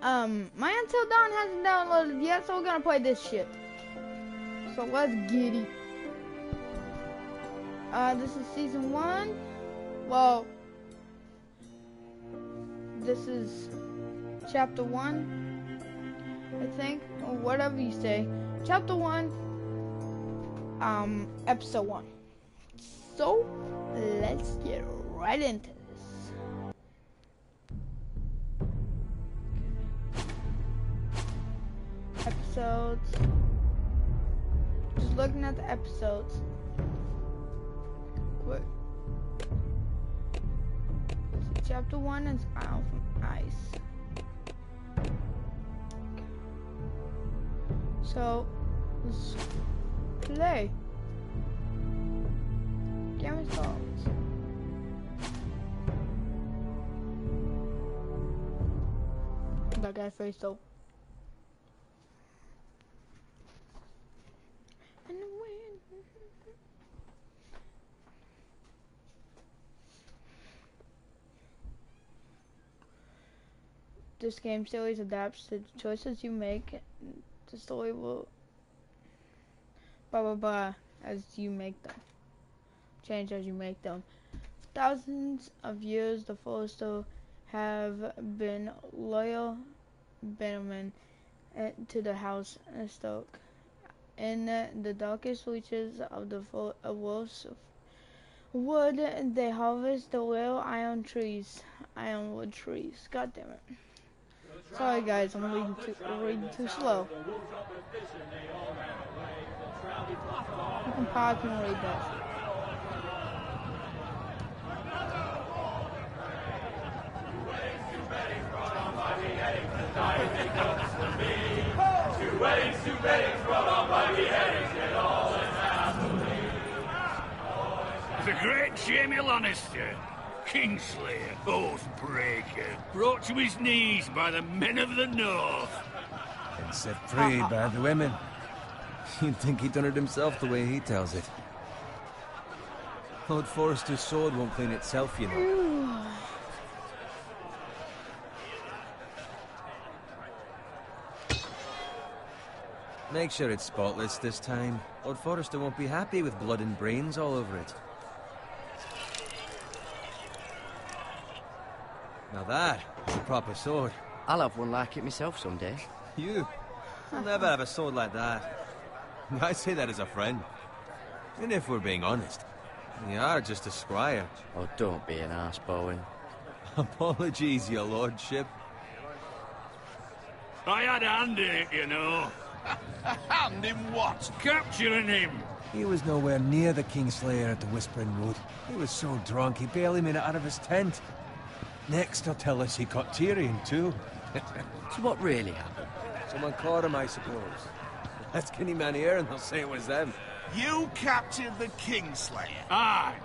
My Until Dawn hasn't downloaded yet, so we're gonna play this shit. So let's get it. This is season 1. Well, this is chapter 1, I think, or whatever you say. Chapter 1, episode 1. So, let's get right into this. Episodes. Just looking at the episodes. Quick. Chapter 1 is Isle from Ice. Okay. So, let's play. Game results. That guy face though. And the wind. This game series adapts to the choices you make. The story will blah blah blah as you make them. Change as you make them. For thousands of years, the Forrester have been loyal bannermen to the House Stoke. In the darkest reaches of the wolf's wood, they harvest the rare ironwood trees. God damn it. Sorry guys, I'm reading too slow. You can pause and read that. Two weddings, brought on by beheadings, get all in happily. The great Jaime Lannister, Kingslayer, Oathbreaker, brought to his knees by the men of the North. And set free by the women. You'd think he'd done it himself the way he tells it. Lord Forrester's sword won't clean itself, you know. Make sure it's spotless this time. Lord Forrester won't be happy with blood and brains all over it. Now that is a proper sword. I'll have one like it myself someday. You? I'll never have a sword like that. I say that as a friend. And if we're being honest, you are just a squire. Oh, don't be an arse, Bowen. Apologies, your lordship. I had a hand in it, you know. A hand in what? Capturing him. He was nowhere near the Kingslayer at the Whispering Wood. He was so drunk he barely made it out of his tent. Next, he'll tell us he caught Tyrion, too. So what really happened? Someone caught him, I suppose. Ask any man here and they'll say it was them. You captured the Kingslayer? Aye.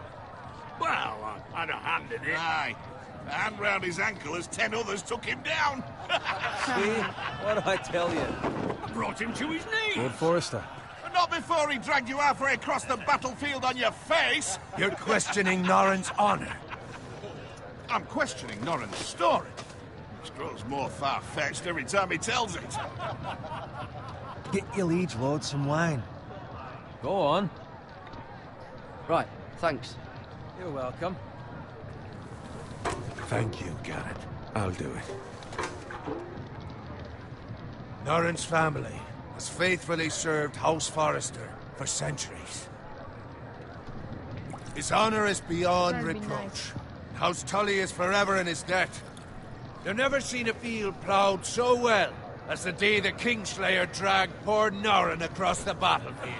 Well, I had a hand in it. Aye. A hand round his ankle as 10 others took him down. See? What do I tell you? I brought him to his knees. Lord Forrester. Not before he dragged you halfway across the battlefield on your face. You're questioning Norrin's honor. I'm questioning Norrin's story. Which grows more far-fetched every time he tells it. Get your liege lord some wine. Go on. Right, thanks. You're welcome. Thank you, Garrett. I'll do it. Norrin's family has faithfully served House Forrester for centuries. His honor is beyond That'd be reproach. nice. House Tully is forever in his debt. You've never seen a field ploughed so well as the day the Kingslayer dragged poor Norrin across the battlefield.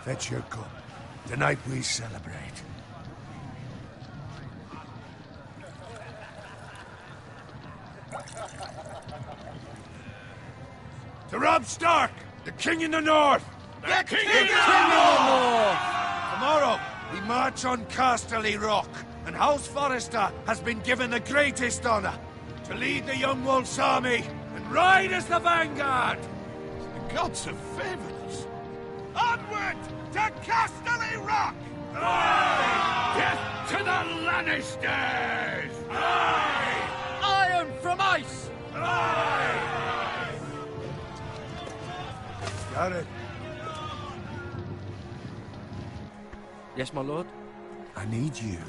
Fetch your cup. Tonight we celebrate. To Robb Stark, the King in the North! The King in the North! Tomorrow, we march on Casterly Rock, and House Forrester has been given the greatest honor to lead the Young Wolf's army and ride as the vanguard! The gods have favored us. Onward to Casterly Rock! Death to the Lannisters! Aye! Iron from ice! Garrett, Yes, my lord? I need you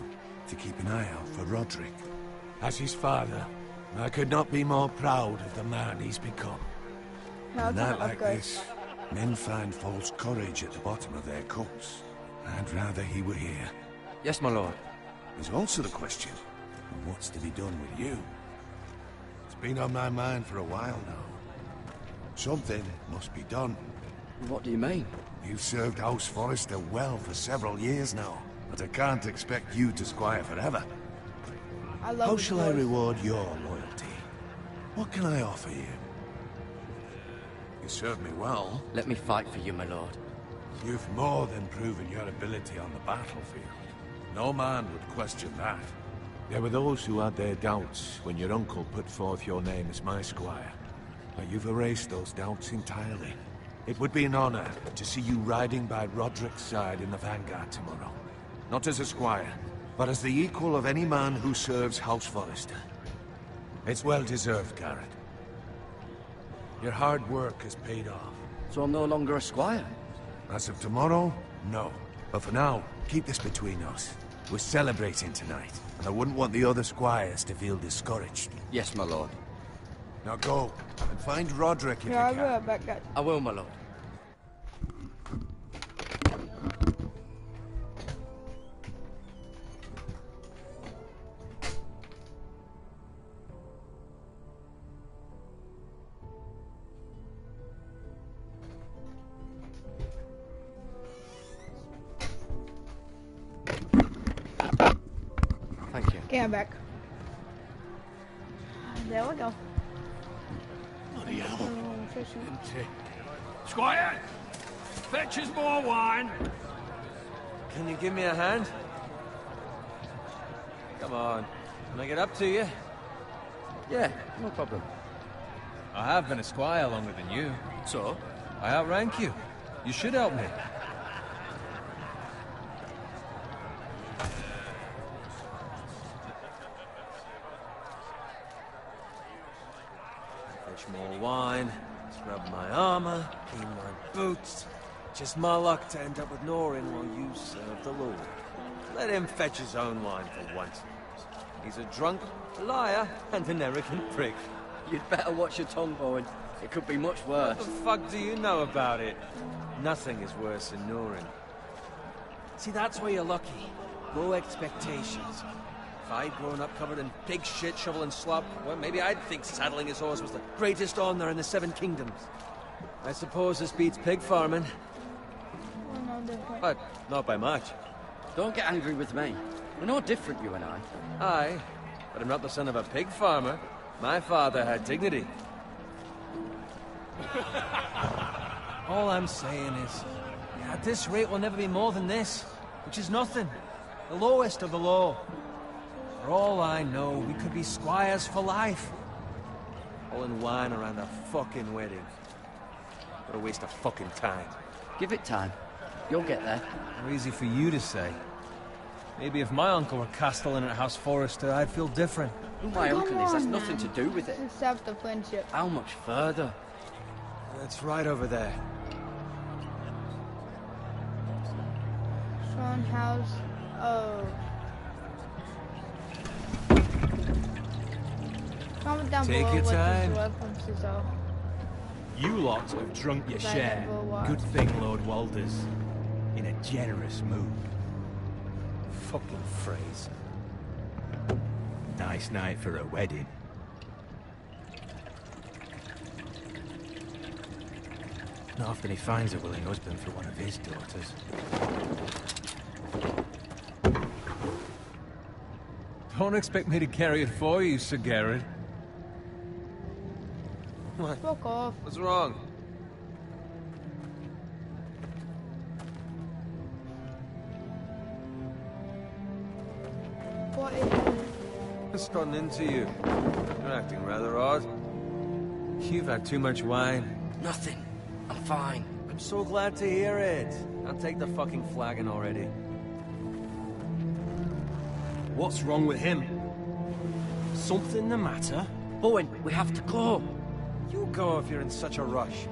to keep an eye out for Roderick. As his father, I could not be more proud of the man he's become. How A can night I like upgrade? this, men find false courage at the bottom of their cups. I'd rather he were here. Yes, my lord. There's also the question of what's to be done with you. It's been on my mind for a while now. Something must be done. What do you mean? You've served House Forrester well for several years now, but I can't expect you to squire forever. I love How his shall I voice. reward your loyalty? What can I offer you? You served me well. Let me fight for you, my lord. You've more than proven your ability on the battlefield. No man would question that. There were those who had their doubts when your uncle put forth your name as my squire. But you've erased those doubts entirely. It would be an honor to see you riding by Roderick's side in the vanguard tomorrow. Not as a squire, but as the equal of any man who serves House Forrester. It's well deserved, Garrett. Your hard work has paid off. So I'm no longer a squire? As of tomorrow, no. But for now, keep this between us. We're celebrating tonight, and I wouldn't want the other squires to feel discouraged. Yes, my lord. Now go, and find Roderick if Yeah, I'll you be can. right back, guys. I will, my lord. Thank you. Okay, I'm back. There we go. Bloody hell. Oh, fishing. Squire! Fetch us more wine! Can you give me a hand? Come on. Can I get up to you? Yeah, no problem. I have been a squire longer than you. So? I outrank you. You should help me. Fetch more wine, scrub my armor, clean my boots. Just my luck to end up with Norin while you serve the Lord. Let him fetch his own wine for once. He's a drunk, a liar, and an arrogant prick. You'd better watch your tongue, Bowen. It could be much worse. What the fuck do you know about it? Nothing is worse than Norin. See, that's where you're lucky. Low expectations. If I'd grown up covered in pig shit, shovel and slop, well, maybe I'd think saddling his horse was the greatest honor in the Seven Kingdoms. I suppose this beats pig farming, We're no different. but not by much. Don't get angry with me. We're no different, you and I. Aye, but I'm not the son of a pig farmer. My father had dignity. All I'm saying is, at this rate we'll never be more than this, which is nothing. The lowest of the low. For all I know, we could be squires for life. All in wine around a fucking wedding. What a waste of fucking time. Give it time. You'll get there. How easy for you to say. Maybe if my uncle were castellan at House Forrester, I'd feel different. Who my Come uncle is has on, nothing man. to do with it. Accept the friendship. How much further? That's right over there. Sean House. Oh. Comment down Take below your what time. these references are. You lot have drunk your Right, share. number one. Good thing Lord Walder's in a generous mood. Fucking phrase. Nice night for a wedding. Not often he finds a willing husband for one of his daughters. Don't expect me to carry it for you, Sir Garrett. Fuck off. What's wrong? What is it? What's gotten into you? You're acting rather odd. You've had too much wine. Nothing. I'm fine. I'm so glad to hear it. I'll take the fucking flagon already. What's wrong with him? Something the matter? Bowen, we have to go. You go if you're in such a rush.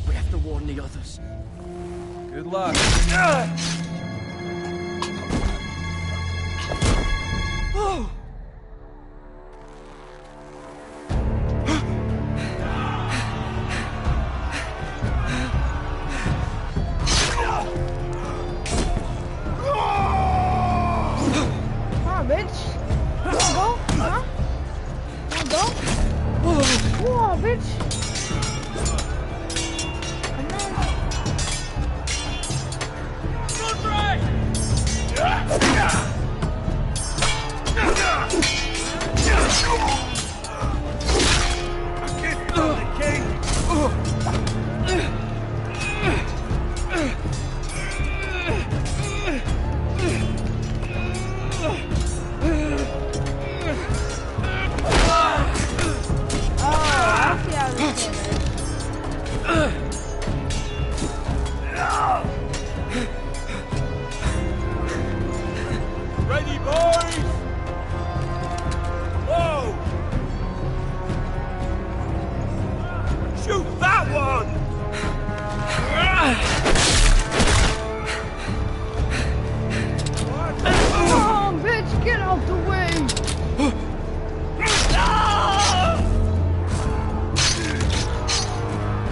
We have to warn the others. Good luck. Oh! Ready, boys! Whoa! Shoot that one! Oh, bitch, get out the way!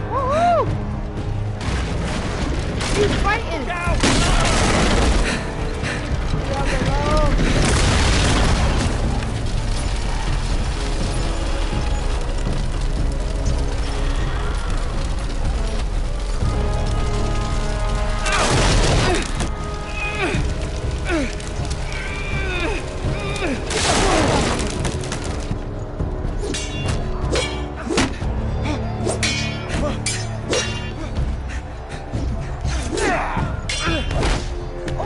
Woohoo! He's fighting! Down below.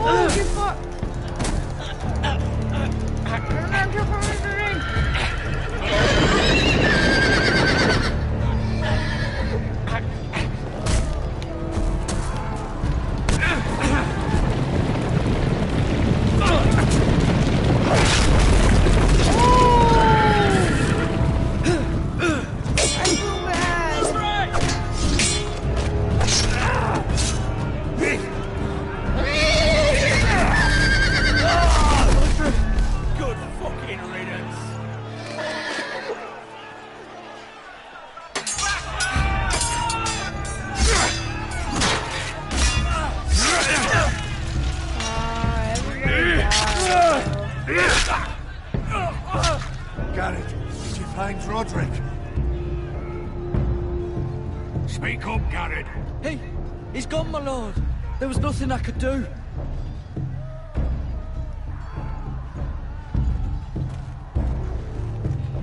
Oh, get fucked! Good fucking riddance. Garrett, did you find Roderick? Speak up, Garrett. Hey, he's gone, my lord. There was nothing I could do.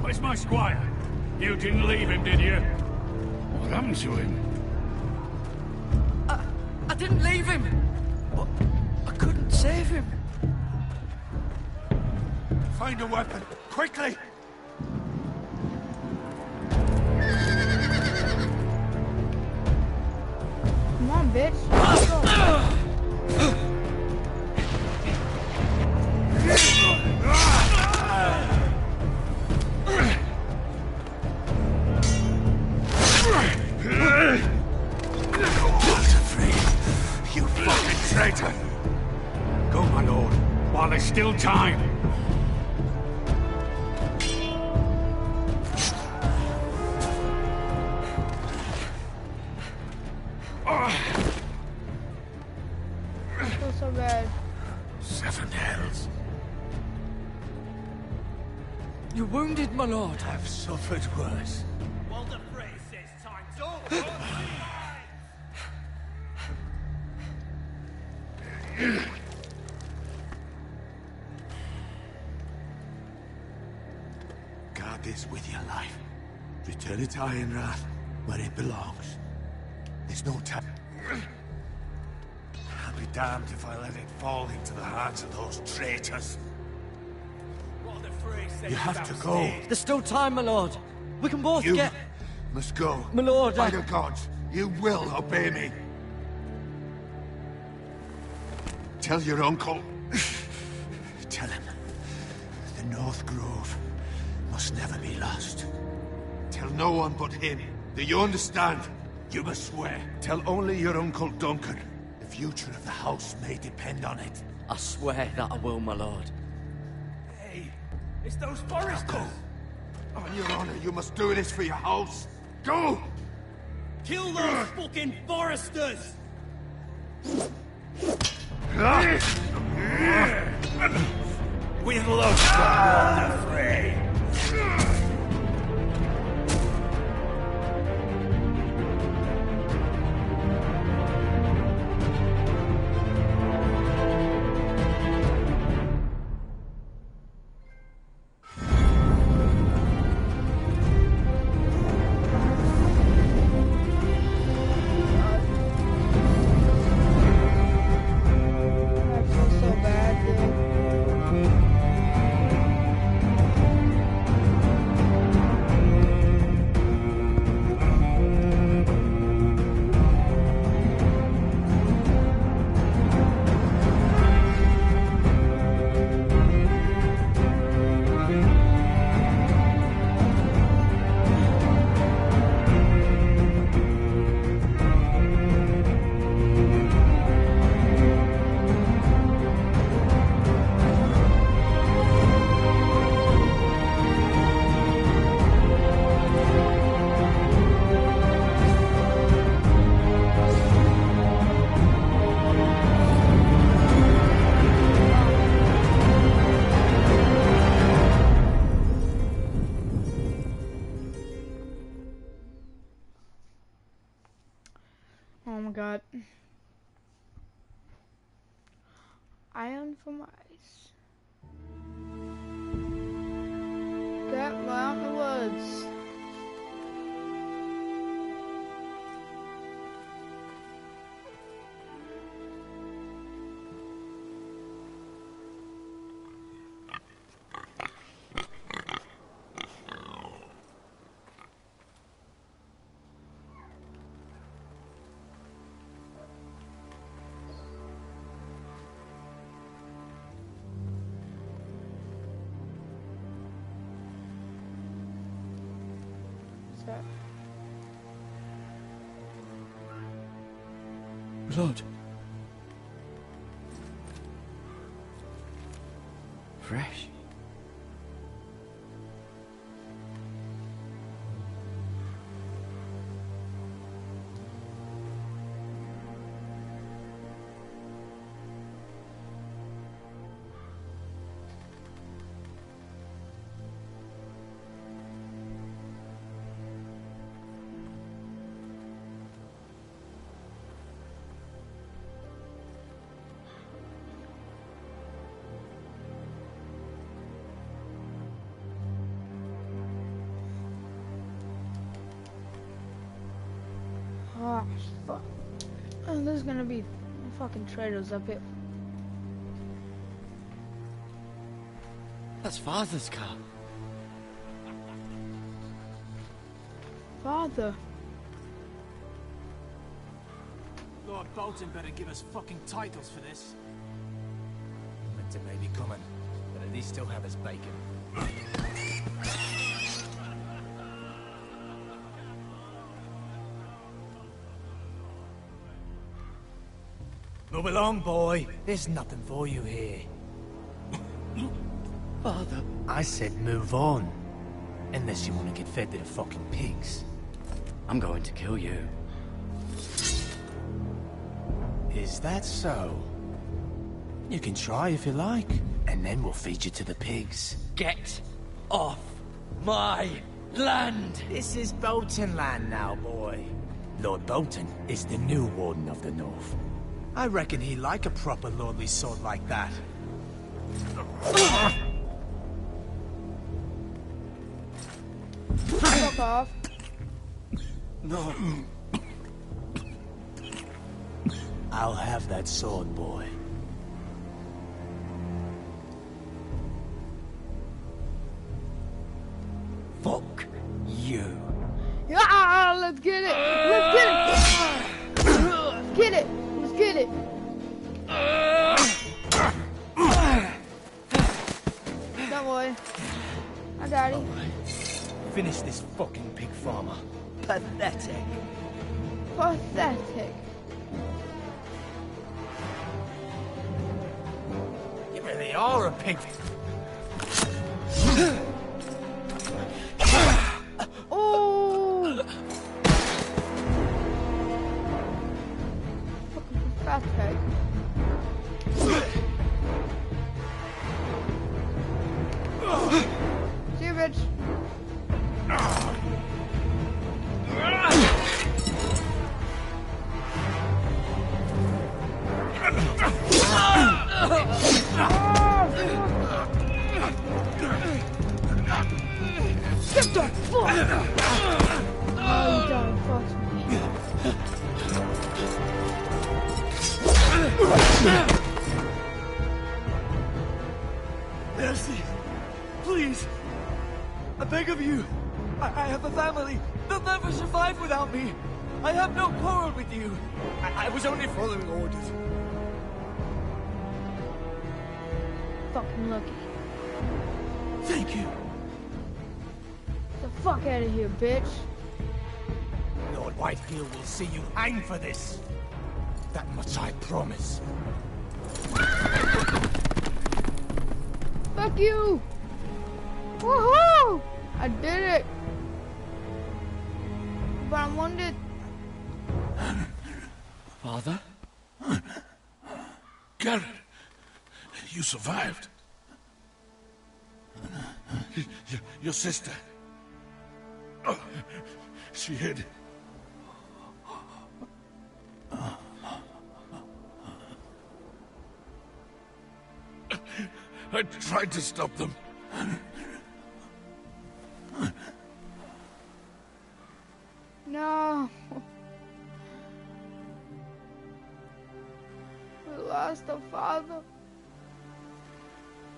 Where's my squire? You didn't leave him, did you? What happened to him? I didn't leave him. But I couldn't save him. Find a weapon, quickly! Come on, bitch. Let's go. Walter, you fucking traitor! Go, my lord, while there's still time. I feel so bad. 7 hells. You're wounded, my lord. I've suffered worse. Walter Frey says time's over. Guard this with your life. Return it to Ironrath, where it belongs. There's no time. I'll be damned if I let it fall into the hands of those traitors. Walter Frey says You have to go. There's still time, my lord. We can both You get... must go. My lord, By the gods, you will obey me. Tell your uncle. Tell him. The North Grove must never be lost. Tell no one but him. Do you understand? You must swear. Tell only your Uncle Duncan. The future of the house may depend on it. I swear that I will, my lord. Hey, it's those Foresters! Go! On your honor, you must do this for your house. Go! Kill those fucking Foresters! We've lost the fray. I feel so bad, dude. Oh my god. Iron from ice. Get out in the woods. Blood. Fresh. Oh, fuck. Oh, there's gonna be fucking traitors up here. That's Father's car. Father. Lord Bolton better give us fucking titles for this. Winter may be coming, but at least still have his bacon. Move along, boy. There's nothing for you here. Father. I said move on. Unless you want to get fed to the fucking pigs. I'm going to kill you. Is that so? You can try if you like, and then we'll feed you to the pigs. Get off my land! This is Bolton land now, boy. Lord Bolton is the new Warden of the North. I reckon he'd like a proper lordly sword like that. Fuck off. No. I'll have that sword, boy. Fuck you. Yeah, let's get it. Let's get it. Let's get it. Let's get it. boy. Hi, Daddy. Finish this fucking pig farmer. Pathetic. Pathetic. You really are a pig. Oh! Fucking pathetic. See you, bitch. Get the fuck! Oh, you done fucked me. Mercy! Please! I beg of you! I have a family! They'll never survive without me! I have no quarrel with you! I was only following orders. Fucking lucky. Thank you! Get the fuck out of here, bitch. Lord Whitehill will see you hang for this! That much I promise. Fuck you! Woohoo! I did it! But I'm wounded. Father? Garrett, you survived. Your sister. Oh, she hid. I tried to stop them. No. We lost a father.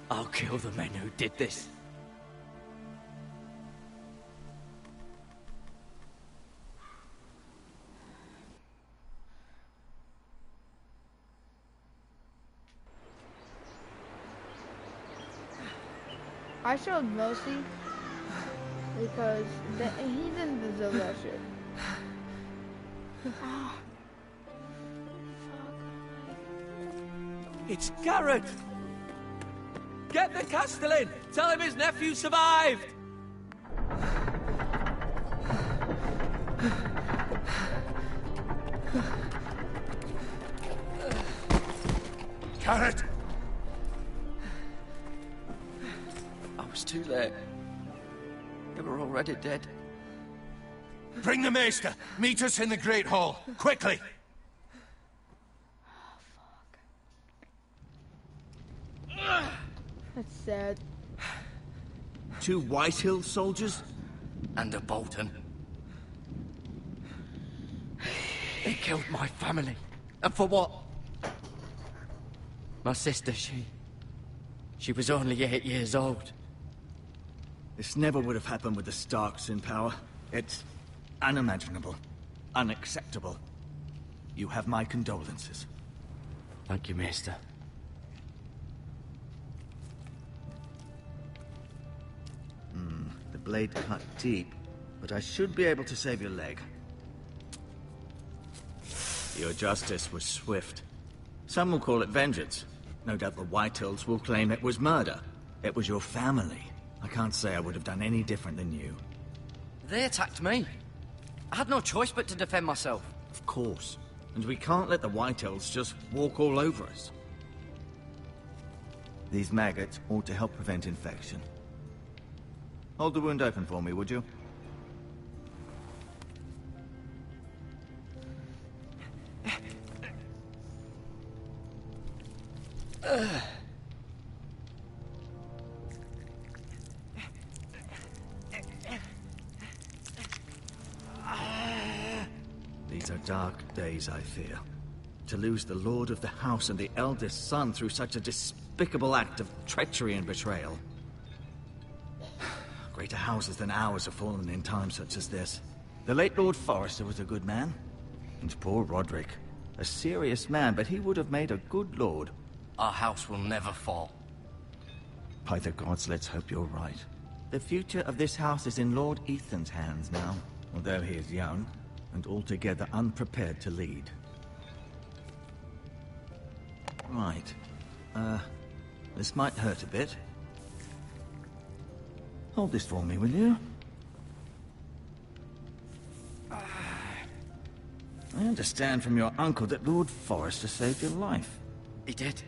I'll kill the men who did this. I showed mercy because he didn't deserve that shit. It's Garrett! Get the Castellan! Tell him his nephew survived! Garrett! I was too late. They were already dead. Bring the Maester! Meet us in the Great Hall! Quickly! That's sad. 2 Whitehill soldiers? And a Bolton. They killed my family. And for what? My sister, she was only 8 years old. This never would have happened with the Starks in power. It's unimaginable. Unacceptable. You have my condolences. Thank you, Maester. The blade cut deep, but I should be able to save your leg. Your justice was swift. Some will call it vengeance. No doubt the Whitehills will claim it was murder. It was your family. I can't say I would have done any different than you. They attacked me. I had no choice but to defend myself. Of course. And we can't let the Whitehills just walk all over us. These maggots ought to help prevent infection. Hold the wound open for me, would you? These are dark days, I fear. To lose the Lord of the House and the eldest son through such a despicable act of treachery and betrayal. Greater houses than ours have fallen in times such as this. The late Lord Forrester was a good man. And poor Roderick. A serious man, but he would have made a good lord. Our house will never fall. By the gods, let's hope you're right. The future of this house is in Lord Ethan's hands now, although he is young and altogether unprepared to lead. Right. This might hurt a bit. Hold this for me, will you? I understand from your uncle that Lord Forrester saved your life. He did.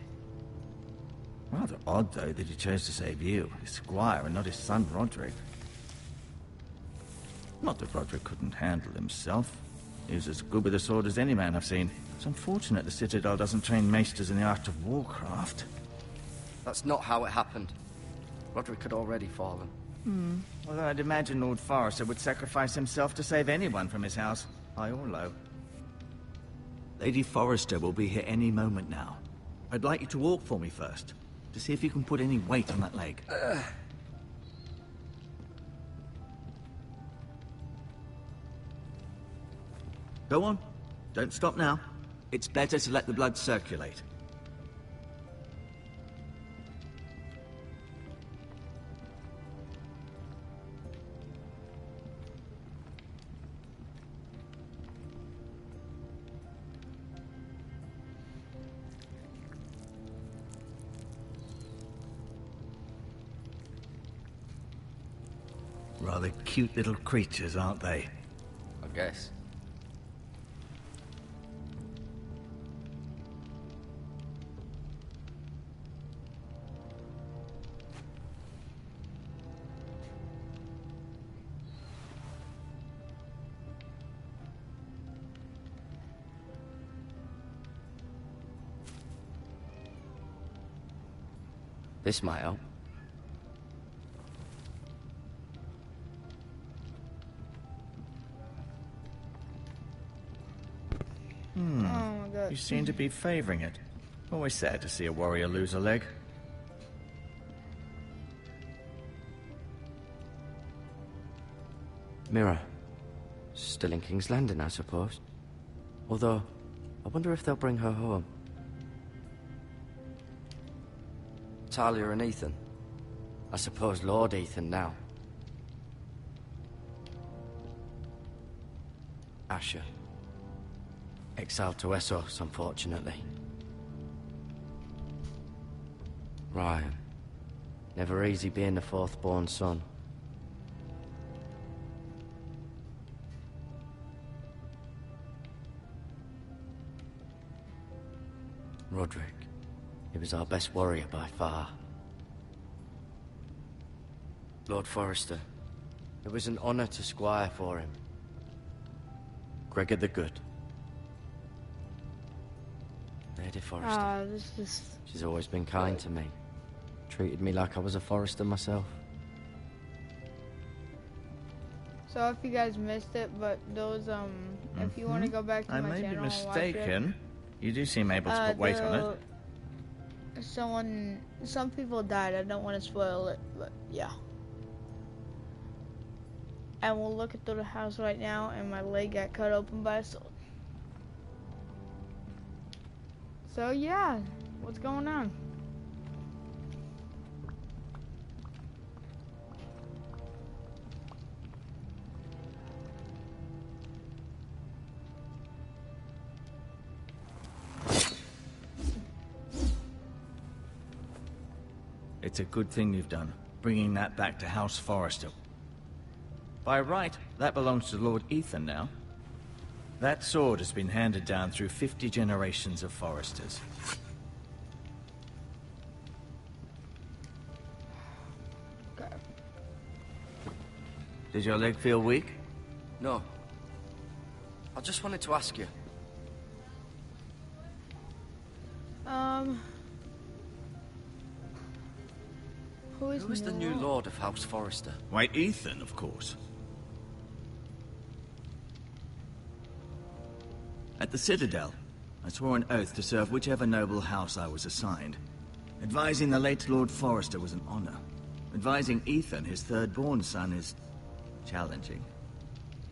Rather odd, though, that he chose to save you, his squire, and not his son Roderick. Not that Roderick couldn't handle himself. He was as good with a sword as any man I've seen. It's unfortunate the Citadel doesn't train maesters in the art of warcraft. That's not how it happened. Roderick had already fallen. Although I'd imagine Lord Forrester would sacrifice himself to save anyone from his house, high or low. Lady Forrester will be here any moment now. I'd like you to walk for me first, to see if you can put any weight on that leg. Go on. Don't stop now. It's better to let the blood circulate. Rather cute little creatures, aren't they? I guess. This might help. Oh my god. You seem to be favoring it. Always sad to see a warrior lose a leg. Mira. Still in King's Landing, I suppose. Although, I wonder if they'll bring her home. Talia and Ethan. I suppose Lord Ethan now. Asher. Exiled to Essos, unfortunately. Ryan. Never easy being the fourth-born son. Roderick. He was our best warrior by far. Lord Forrester. It was an honor to squire for him. Gregor the Good. Lady Forrester. This is... She's always been kind to me. Treated me like I was a Forrester myself. So if you guys missed it, but those, if you want to go back to I my may be channel and watch mistaken. You do seem able to put weight on it. Some people died. I don't want to spoil it, but yeah. And we'll look at the house right now, and my leg got cut open by a sword. So yeah, what's going on? It's a good thing you've done, bringing that back to House Forrester. By right, that belongs to Lord Ethan now. That sword has been handed down through 50 generations of Forresters. Okay. Did your leg feel weak? No. I just wanted to ask you. Who is the new Lord of House Forrester? Why, Ethan, of course. At the Citadel, I swore an oath to serve whichever noble house I was assigned. Advising the late Lord Forrester was an honor. Advising Ethan, his third-born son, is challenging.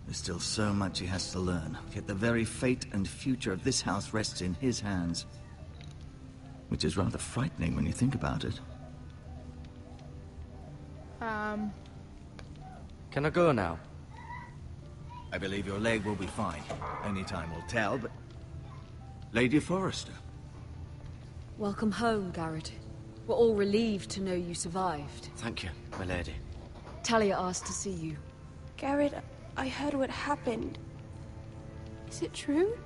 There's still so much he has to learn, yet the very fate and future of this house rests in his hands. Which is rather frightening when you think about it. Can I go now? I believe your leg will be fine. Only time will tell, but... Lady Forrester. Welcome home, Garrett. We're all relieved to know you survived. Thank you, my lady. Talia asked to see you. Garrett, I heard what happened. Is it true?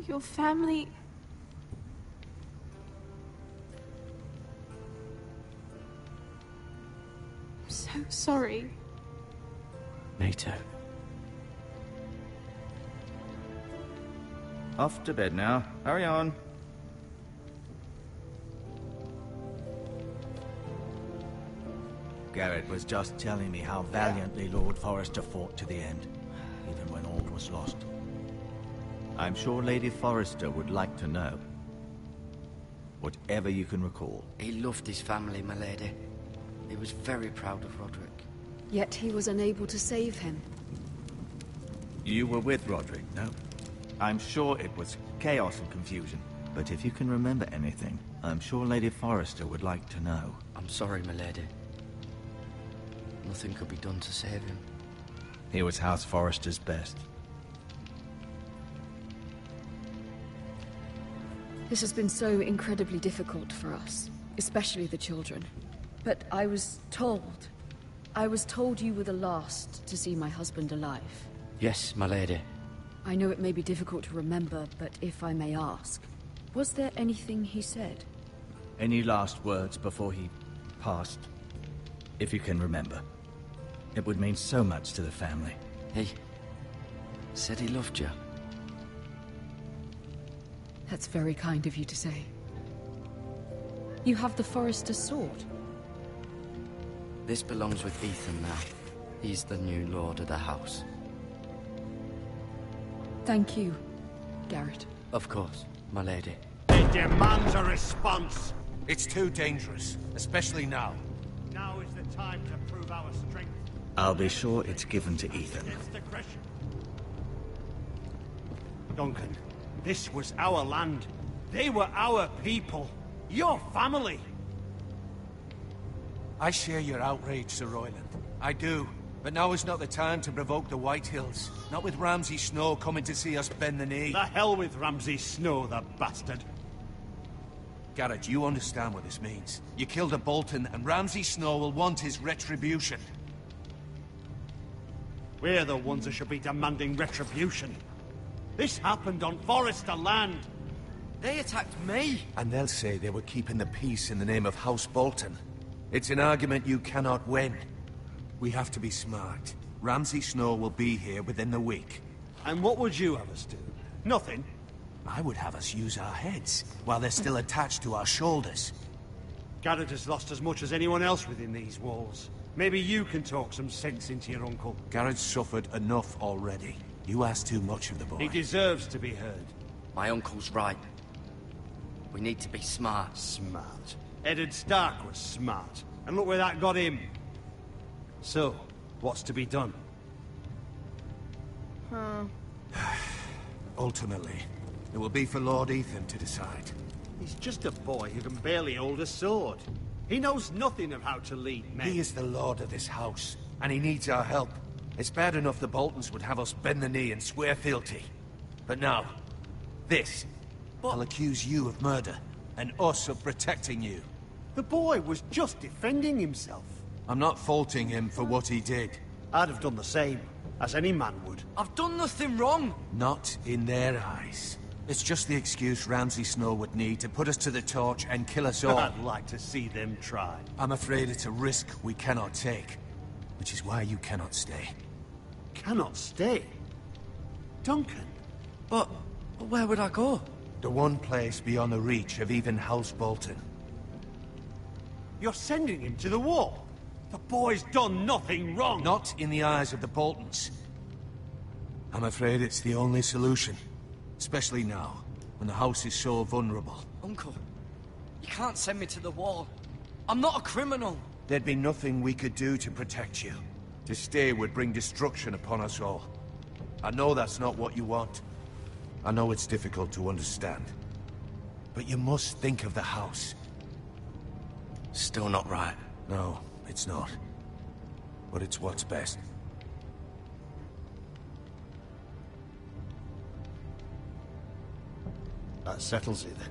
Your family... I'm so sorry. Me too. Off to bed now. Hurry on. Garrett was just telling me how valiantly Lord Forrester fought to the end, even when all was lost. I'm sure Lady Forrester would like to know. Whatever you can recall. He loved his family, my lady. He was very proud of Roderick. Yet he was unable to save him. You were with Roderick, no? I'm sure it was chaos and confusion. But if you can remember anything, I'm sure Lady Forrester would like to know. I'm sorry, my lady. Nothing could be done to save him. He was House Forrester's best. This has been so incredibly difficult for us, especially the children. But I was told you were the last to see my husband alive. Yes, my lady. I know it may be difficult to remember, but if I may ask, was there anything he said? Any last words before he passed? If you can remember. It would mean so much to the family. He said he loved you. That's very kind of you to say. You have the Forrester's sword. This belongs with Ethan now. He's the new lord of the house. Thank you, Garrett. Of course, my lady. It demands a response. It's too dangerous, especially now. Now is the time to prove our strength. I'll be sure it's given to Ethan. Duncan, this was our land. They were our people. Your family. I share your outrage, Sir Royland. I do. But now is not the time to provoke the Whitehills. Not with Ramsay Snow coming to see us bend the knee. The hell with Ramsay Snow, the bastard. Garrett, you understand what this means. You killed a Bolton, and Ramsay Snow will want his retribution. We're the ones who should be demanding retribution. This happened on Forrester land. They attacked me! And they'll say they were keeping the peace in the name of House Bolton. It's an argument you cannot win. We have to be smart. Ramsay Snow will be here within the week. And what would you have us do? Nothing. I would have us use our heads, while they're still attached to our shoulders. Garrett has lost as much as anyone else within these walls. Maybe you can talk some sense into your uncle. Garrett's suffered enough already. You ask too much of the boy. He deserves to be heard. My uncle's right. We need to be smart. Smart. Eddard Stark was smart. And look where that got him. So, what's to be done? Ultimately, it will be for Lord Ethan to decide. He's just a boy who can barely hold a sword. He knows nothing of how to lead men. He is the lord of this house, and he needs our help. It's bad enough the Boltons would have us bend the knee and swear fealty. But now, this. I'll accuse you of murder, and us of protecting you. The boy was just defending himself. I'm not faulting him for what he did. I'd have done the same, as any man would. I've done nothing wrong! Not in their eyes. It's just the excuse Ramsay Snow would need to put us to the torch and kill us all. I'd like to see them try. I'm afraid it's a risk we cannot take, which is why you cannot stay. Cannot stay? Duncan? But where would I go? The one place beyond the reach of even House Bolton. You're sending him to the wall? The boy's done nothing wrong! Not in the eyes of the Boltons. I'm afraid it's the only solution. Especially now, when the house is so vulnerable. Uncle, you can't send me to the wall. I'm not a criminal. There'd be nothing we could do to protect you. To stay would bring destruction upon us all. I know that's not what you want. I know it's difficult to understand. But you must think of the house. Still not right. No, it's not. But it's what's best. That settles it then.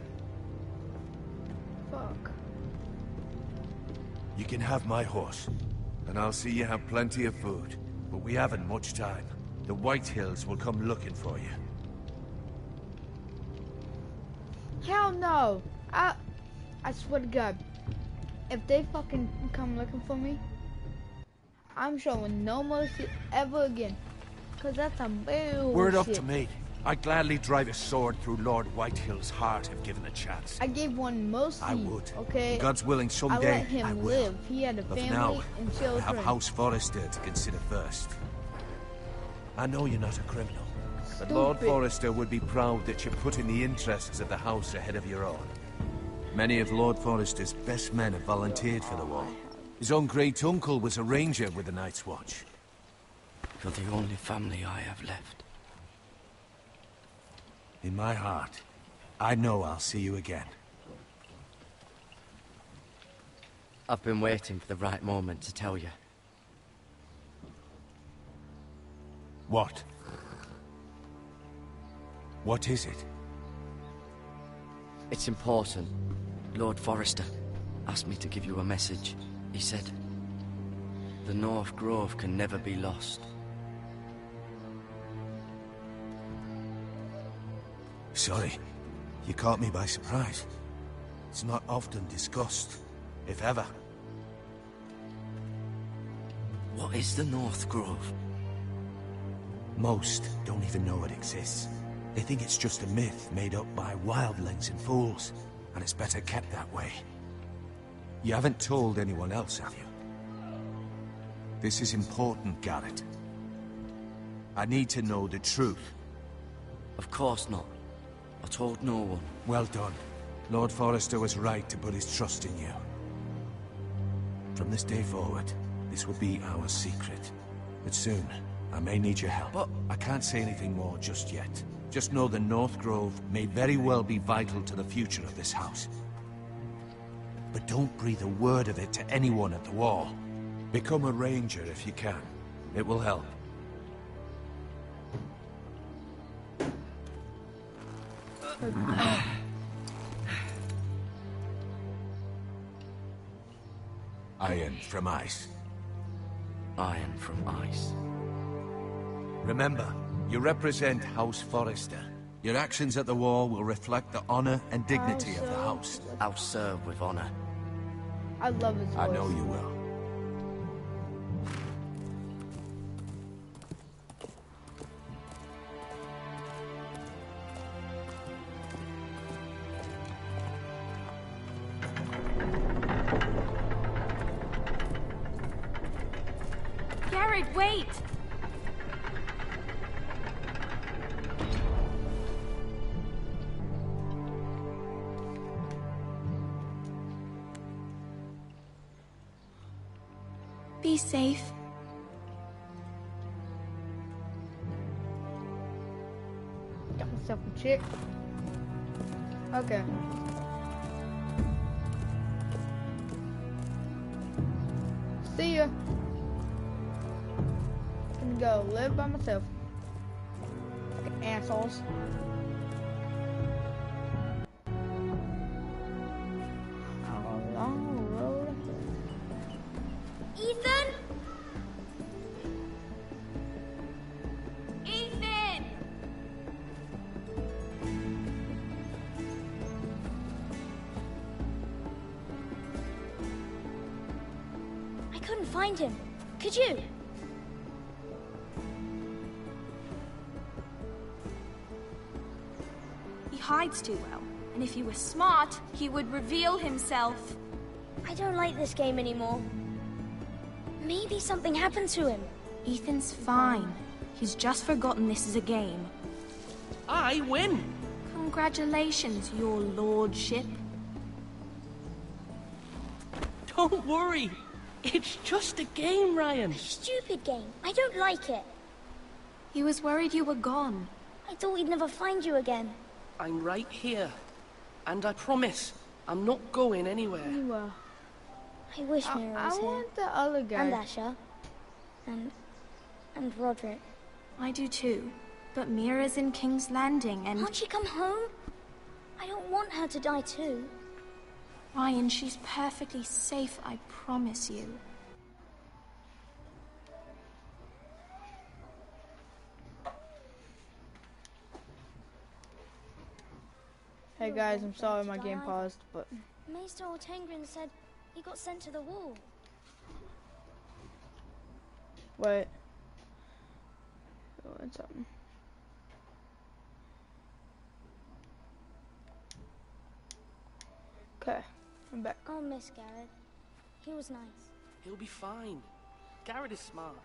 Fuck. You can have my horse, and I'll see you have plenty of food. But we haven't much time. The White Hills will come looking for you. Hell no! I swear to God, if they fucking come looking for me, I'm showing no mercy ever again. Cause that's a bullshit. Word up to me. I'd gladly drive a sword through Lord Whitehill's heart if given a chance. I gave one mercy. I would. Okay. God's willing, I someday let him I will. live. He had a But family now, and I children. have House Forrester to consider first. I know you're not a criminal, but Lord Stupid. Forrester would be proud that you're putting the interests of the house ahead of your own. Many of Lord Forrester's best men have volunteered for the war. His own great-uncle was a ranger with the Night's Watch. You're the only family I have left. In my heart, I know I'll see you again. I've been waiting for the right moment to tell you. What? What is it? It's important. Lord Forrester asked me to give you a message. He said, the North Grove can never be lost. Sorry, you caught me by surprise. It's not often discussed, if ever. What is the North Grove? Most don't even know it exists. They think it's just a myth made up by wildlings and fools, and it's better kept that way. You haven't told anyone else, have you? This is important, Garrett. I need to know the truth. Of course not. I told no one. Well done. Lord Forrester was right to put his trust in you. From this day forward, this will be our secret. But soon, I may need your help. But I can't say anything more just yet. Just know the North Grove may very well be vital to the future of this house. But don't breathe a word of it to anyone at the wall. Become a ranger if you can. It will help. Iron from ice. Iron from ice. Remember, you represent House Forrester. Your actions at the war will reflect the honor and dignity of the house. I'll serve with honor. I love his voice. I know you will. Garrett, wait! Be safe. Got myself a chick. Okay. See ya. Gonna go live by myself. Fucking assholes. A long road. Ethan? Ethan! I couldn't find him. Could you? He hides too well. And if he were smart, he would reveal himself. I don't like this game anymore. Maybe something happened to him. Ethan's fine. He's just forgotten this is a game. I win! Congratulations, your lordship. Don't worry. It's just a game, Ryan. Stupid game. I don't like it. He was worried you were gone. I thought we'd never find you again. I'm right here. And I promise, I'm not going anywhere. You, I I wish Mira was I here. want the other guy. And Asher. And Roderick. I do too. But Mira's in King's Landing and... Can't she come home? I don't want her to die too. Ryan, she's perfectly safe, I promise you. Hey guys, I'm sorry my game paused, but... Maester Ortengrin said he got sent to the wall. Wait. What's up? Okay, I'm back. I'll miss Garrett. He was nice. He'll be fine. Garrett is smart.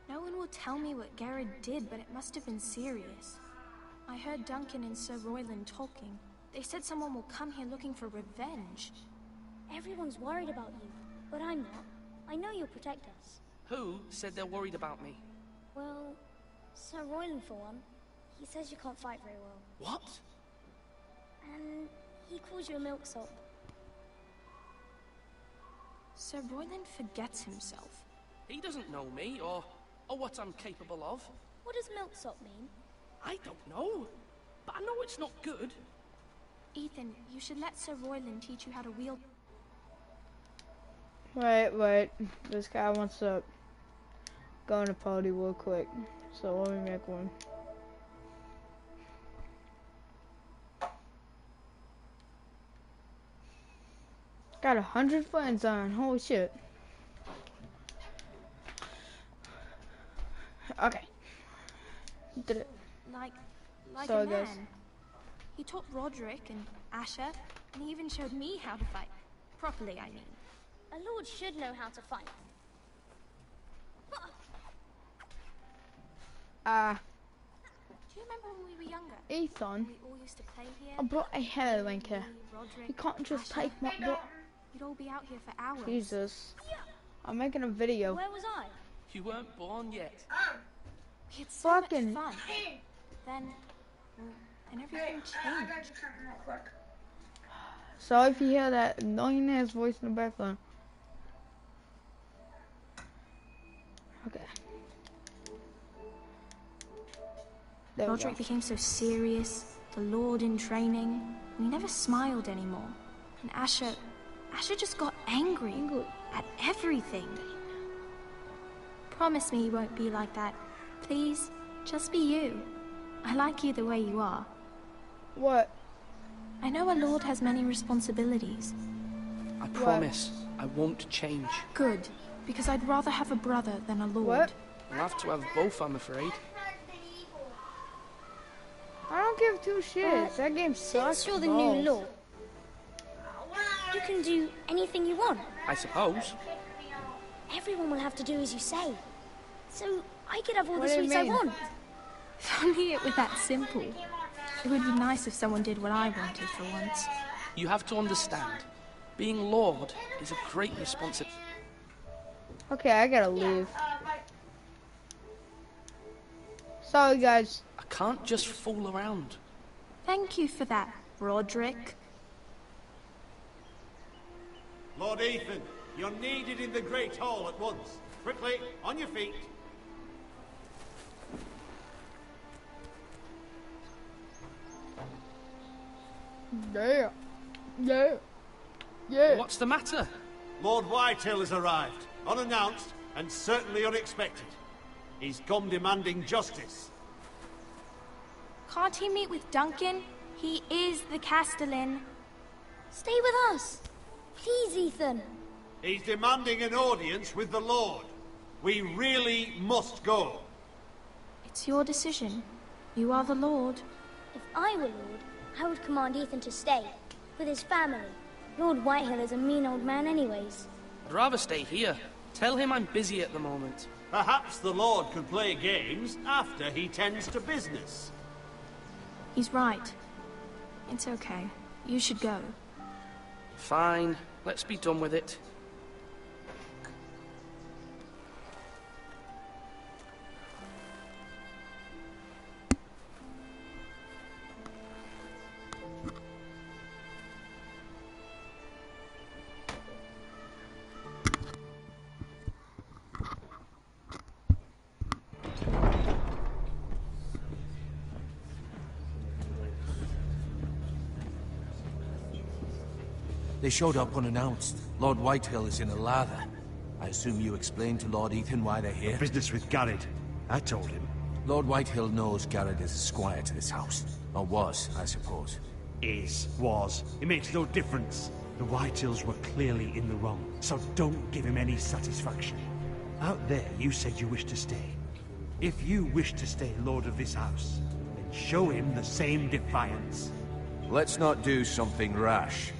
No one will tell me what Garrett did, but it must have been serious. I heard Duncan and Sir Royland talking. They said someone will come here looking for revenge. Everyone's worried about you, but I'm not. I know you'll protect us. Who said they're worried about me? Well, Sir Royland for one. He says you can't fight very well. What? And he calls you a milksop. Sir Royland forgets himself. He doesn't know me, or what I'm capable of. What does milksop mean? I don't know, but I know it's not good. Ethan, you should let Sir Royland teach you how to wield... Wait. This guy wants to go in a party real quick. So let me make one. Got 100 friends on. Holy shit. Okay. Did it. Like Sorry, a man. guys. He taught Roderick and Asher, and he even showed me how to fight. Properly, I mean. A lord should know how to fight. Do you remember when we were younger? Ethan, We all used to play here. I brought a hair linker. Roderick, You can't just Asher. take my... We'd all be out here for hours. Jesus. I'm making a video. Where was I? You weren't born yet. We had so Fucking- much fun. Then everything changed. Sorry if you hear that annoying ass voice in the background. Okay. There we Roderick go. became so serious, the Lord in training, and he never smiled anymore. And Asher just got angry at everything. Promise me you won't be like that. Please, just be you. I like you the way you are. What? I know a lord has many responsibilities. I promise I won't change. Good, because I'd rather have a brother than a lord. What? I'll have to have both, I'm afraid. I don't give two shits. That game sucks. Since you're the balls. new lord, you can do anything you want. I suppose. Everyone will have to do as you say. So I could have all What the do you sweets I mean? want. If only it were that simple. It would be nice if someone did what I wanted for once. You have to understand, being Lord is a great responsibility. Okay, I gotta leave. Sorry, guys. I can't just fool around. Thank you for that, Roderick. Lord Ethan, you're needed in the Great Hall at once. Quickly, on your feet. Yeah. What's the matter? Lord Whitehill has arrived, unannounced and certainly unexpected. He's come demanding justice. Can't he meet with Duncan? He is the Castellan. Stay with us. Please, Ethan. He's demanding an audience with the Lord. We really must go. It's your decision. You are the Lord. If I were lord, I would command Ethan to stay. With his family. Lord Whitehill is a mean old man anyways. I'd rather stay here. Tell him I'm busy at the moment. Perhaps the Lord can play games after he tends to business. He's right. It's okay. You should go. Fine, let's be done with it. They showed up unannounced. Lord Whitehill is in a lather. I assume you explained to Lord Ethan why they're here? Business with Garrett. I told him. Lord Whitehill knows Garrett is a squire to this house. Or was, I suppose. Was. It makes no difference. The Whitehills were clearly in the wrong, so don't give him any satisfaction. Out there, you said you wished to stay. If you wish to stay lord of this house, then show him the same defiance. Let's not do something rash.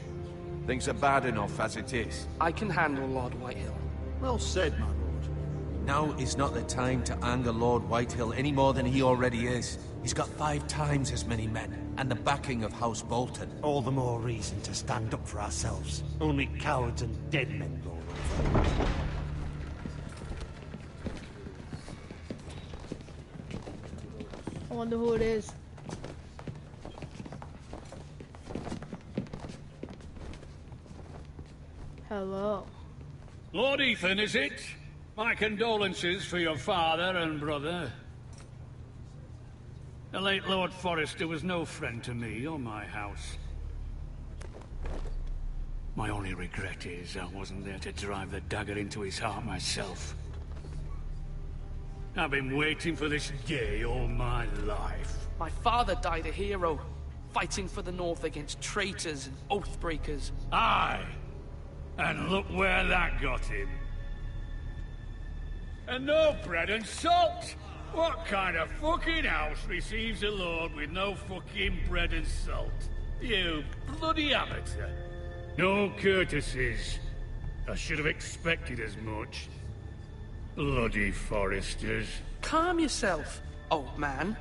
Things are bad enough as it is. I can handle Lord Whitehill. Well said, my lord. Now is not the time to anger Lord Whitehill any more than he already is. He's got 5 times as many men, and the backing of House Bolton. All the more reason to stand up for ourselves. Only cowards and dead men roll over. I wonder who it is. Hello. Lord Ethan, is it? My condolences for your father and brother. The late Lord Forrester was no friend to me or my house. My only regret is I wasn't there to drive the dagger into his heart myself. I've been waiting for this day all my life. My father died a hero, fighting for the North against traitors and oathbreakers. Aye, and look where that got him. And no bread and salt! What kind of fucking house receives a lord with no fucking bread and salt? You bloody amateur. No courtesies. I should have expected as much. Bloody Forresters. Calm yourself, old man.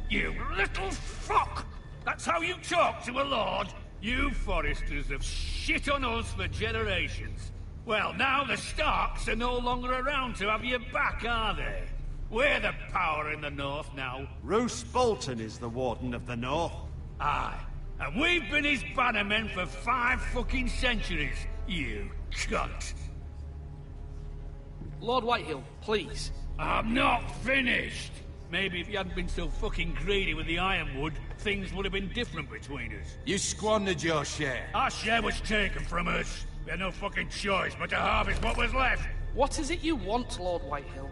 You little fuck! That's how you talk to a lord? You Forresters have shit on us for generations. Well, now the Starks are no longer around to have your back, are they? We're the power in the North now. Roose Bolton is the Warden of the North. Aye. And we've been his bannermen for 5 fucking centuries, you cunt. Lord Whitehill, please. I'm not finished. Maybe if you hadn't been so fucking greedy with the ironwood, things would have been different between us. You squandered your share. Our share was taken from us. We had no fucking choice but to harvest what was left. What is it you want, Lord Whitehill?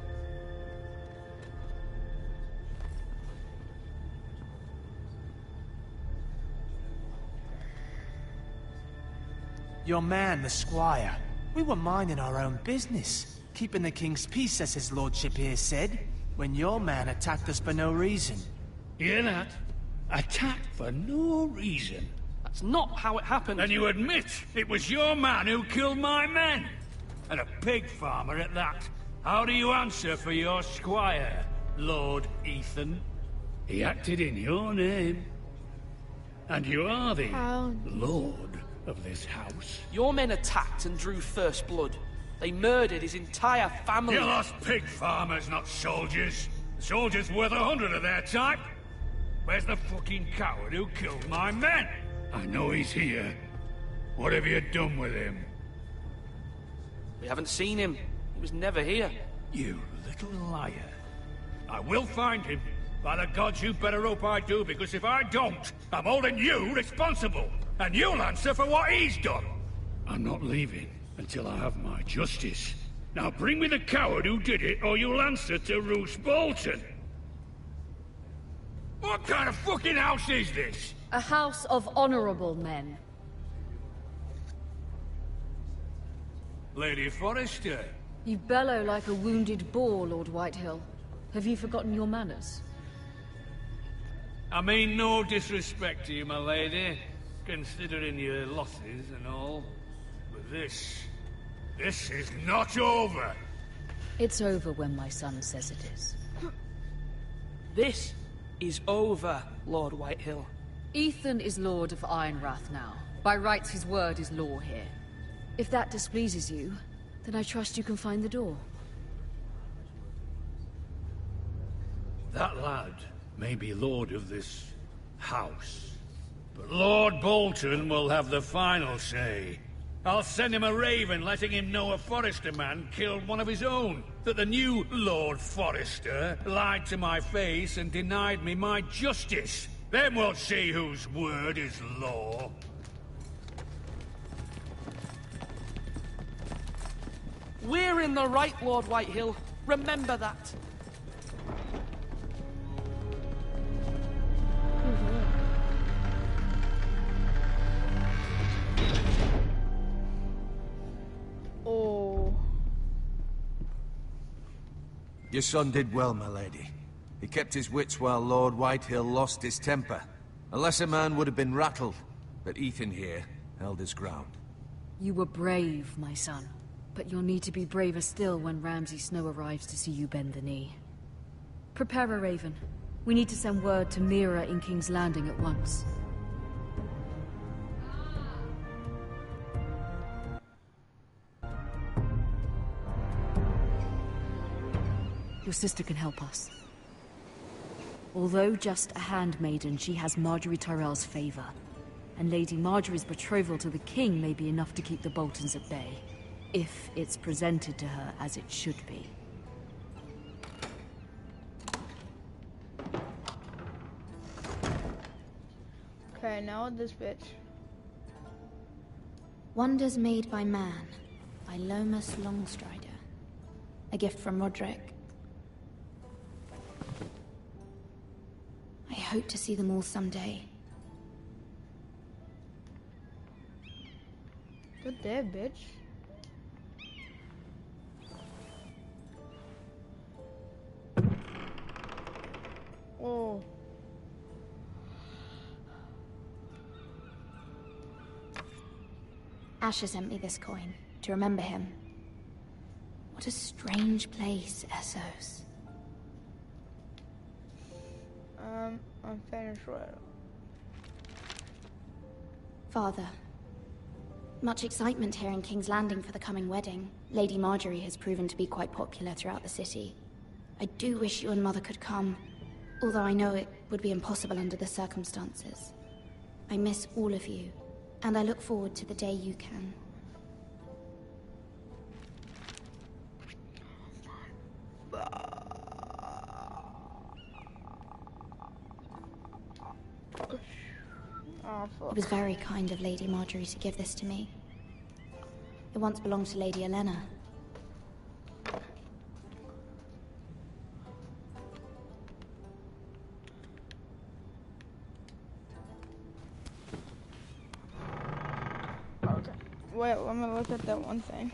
Your man, the squire. We were minding our own business. Keeping the king's peace, as his lordship here said, when your man attacked us for no reason. Hear that? Attacked for no reason. That's not how it happened. And you admit it was your man who killed my men? And a pig farmer at that. How do you answer for your squire, Lord Ethan? He acted in your name. And you are the lord of this house. Your men attacked and drew first blood. They murdered his entire family. You lost pig farmers, not soldiers. The soldiers worth 100 of their type. Where's the fucking coward who killed my men? I know he's here. What have you done with him? We haven't seen him. He was never here. You little liar. I will find him. By the gods, you better hope I do, because if I don't, I'm holding you responsible. And you'll answer for what he's done. I'm not leaving until I have my justice. Now bring me the coward who did it, or you'll answer to Roose Bolton. What kind of fucking house is this? A house of honorable men. Lady Forrester. You bellow like a wounded boar, Lord Whitehill. Have you forgotten your manners? I mean no disrespect to you, my lady, considering your losses and all. But this is not over. It's over when my son says it is. This is over, Lord Whitehill. Ethan is Lord of Ironrath now. By rights, his word is law here. If that displeases you, then I trust you can find the door. That lad may be lord of this house, but Lord Bolton will have the final say. I'll send him a raven letting him know a Forrester man killed one of his own, that the new Lord Forrester lied to my face and denied me my justice. Then we'll see whose word is law. in the right, Lord Whitehill. Remember that. Oh. Your son did well, my lady. He kept his wits while Lord Whitehill lost his temper. A lesser man would have been rattled, but Ethan here held his ground. You were brave, my son. But you'll need to be braver still when Ramsay Snow arrives to see you bend the knee. Prepare a raven. We need to send word to Mira in King's Landing at once. Your sister can help us. Although just a handmaiden, she has Marjorie Tyrell's favor. And Lady Marjorie's betrothal to the king may be enough to keep the Boltons at bay. If it's presented to her as it should be. Okay, now this bitch. Wonders Made by Man, by Lomas Longstrider. A gift from Roderick. I hope to see them all someday. Good day, bitch. Oh. Asher sent me this coin, to remember him. What a strange place, Essos. I'm finished right. Father. Much excitement here in King's Landing for the coming wedding. Lady Marjorie has proven to be quite popular throughout the city. I do wish you and Mother could come, although I know it would be impossible under the circumstances. I miss all of you, and I look forward to the day you can. Oh, It was very kind of Lady Marjorie to give this to me. It once belonged to Lady Elena. Okay. Wait, let me look at that one thing.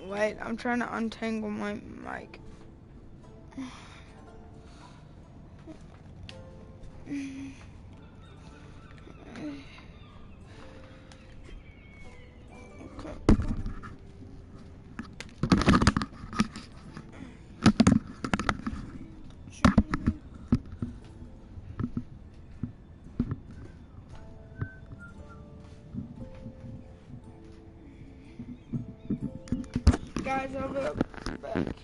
Wait, I'm trying to untangle my mic. Guys, I'll be back.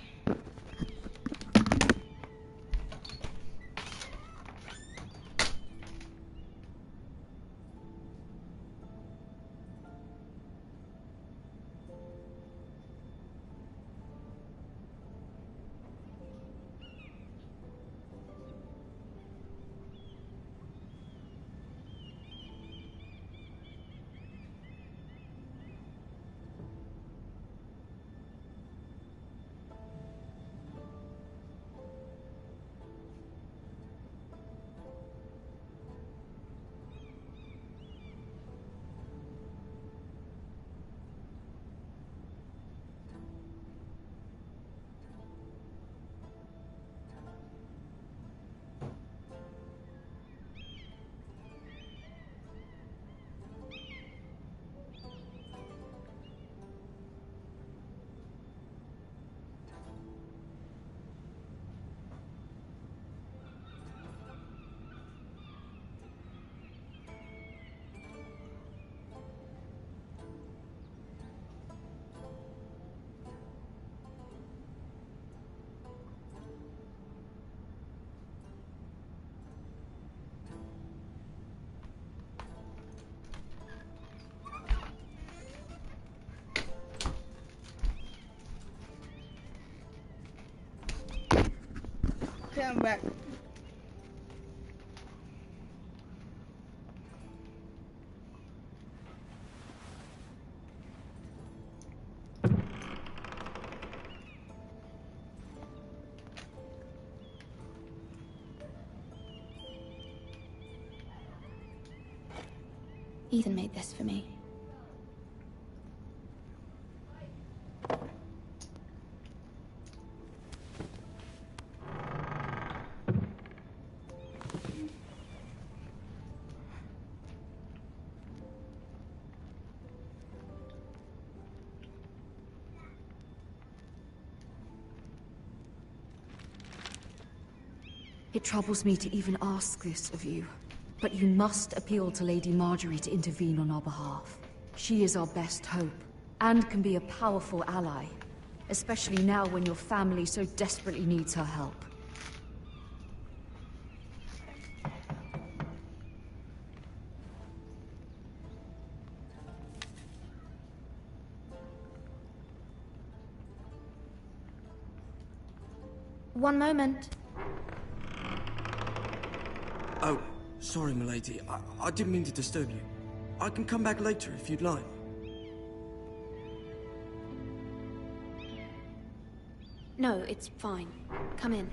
Yeah, I'm back. Ethan made this for me. It troubles me to even ask this of you, but you must appeal to Lady Marjorie to intervene on our behalf. She is our best hope, and can be a powerful ally, especially now when your family so desperately needs her help. One moment. Oh, sorry, milady. I didn't mean to disturb you. I can come back later if you'd like. No, it's fine. Come in.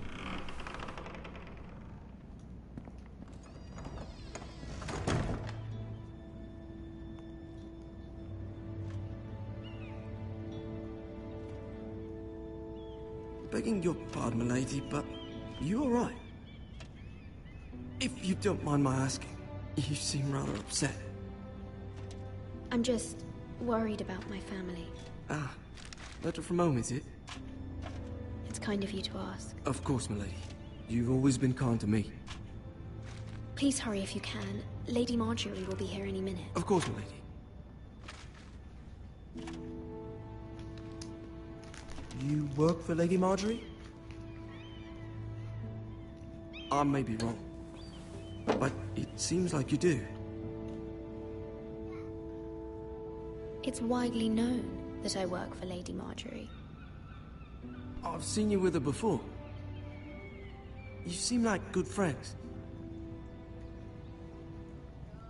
Begging your pardon, milady, but you all right? If you don't mind my asking, you seem rather upset. I'm just worried about my family. Ah, letter from home, is it? It's kind of you to ask. Of course, milady. You've always been kind to me. Please hurry if you can. Lady Marjorie will be here any minute. Of course, milady. You work for Lady Marjorie? I may be wrong, but it seems like you do. It's widely known that I work for Lady Marjorie. I've seen you with her before. You seem like good friends.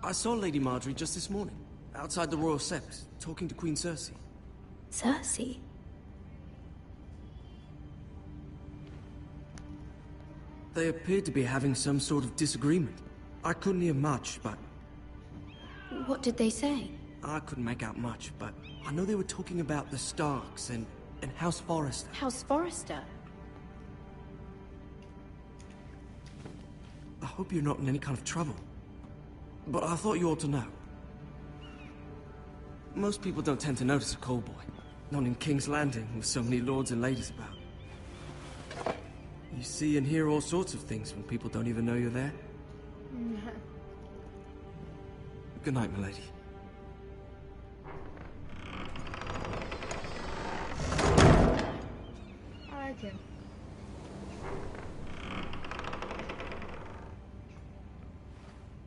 I saw Lady Marjorie just this morning, outside the Royal Sept, talking to Queen Cersei. Cersei? They appeared to be having some sort of disagreement. I couldn't hear much, but... What did they say? I couldn't make out much, but I know they were talking about the Starks and House Forrester. House Forrester? I hope you're not in any kind of trouble. But I thought you ought to know. Most people don't tend to notice a call boy. Not in King's Landing, with so many lords and ladies about. You see and hear all sorts of things when people don't even know you're there. Good night, milady. I like him.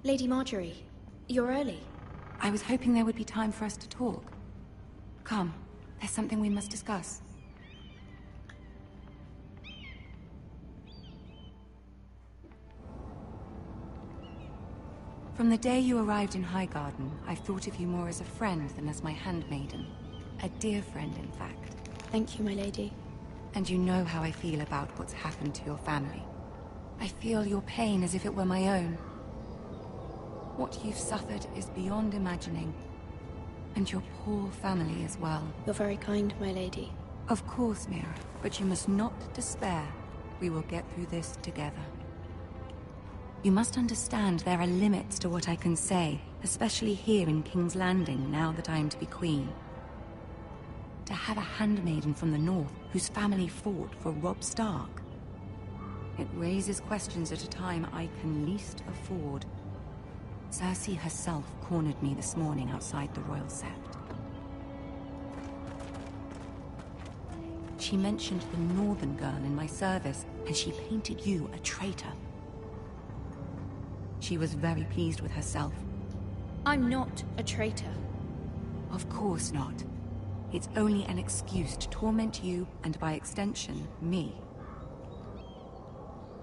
Lady Marjorie, you're early. I was hoping there would be time for us to talk. Come, there's something we must discuss. From the day you arrived in Highgarden, I've thought of you more as a friend than as my handmaiden. A dear friend, in fact. Thank you, my lady. And you know how I feel about what's happened to your family. I feel your pain as if it were my own. What you've suffered is beyond imagining. And your poor family as well. You're very kind, my lady. Of course, Mira, but you must not despair. We will get through this together. You must understand there are limits to what I can say, especially here in King's Landing, now that I am to be queen. To have a handmaiden from the north whose family fought for Robb Stark. It raises questions at a time I can least afford. Cersei herself cornered me this morning outside the Royal Sept. She mentioned the northern girl in my service, and she painted you a traitor. She was very pleased with herself. I'm not a traitor. Of course not. It's only an excuse to torment you, and by extension, me.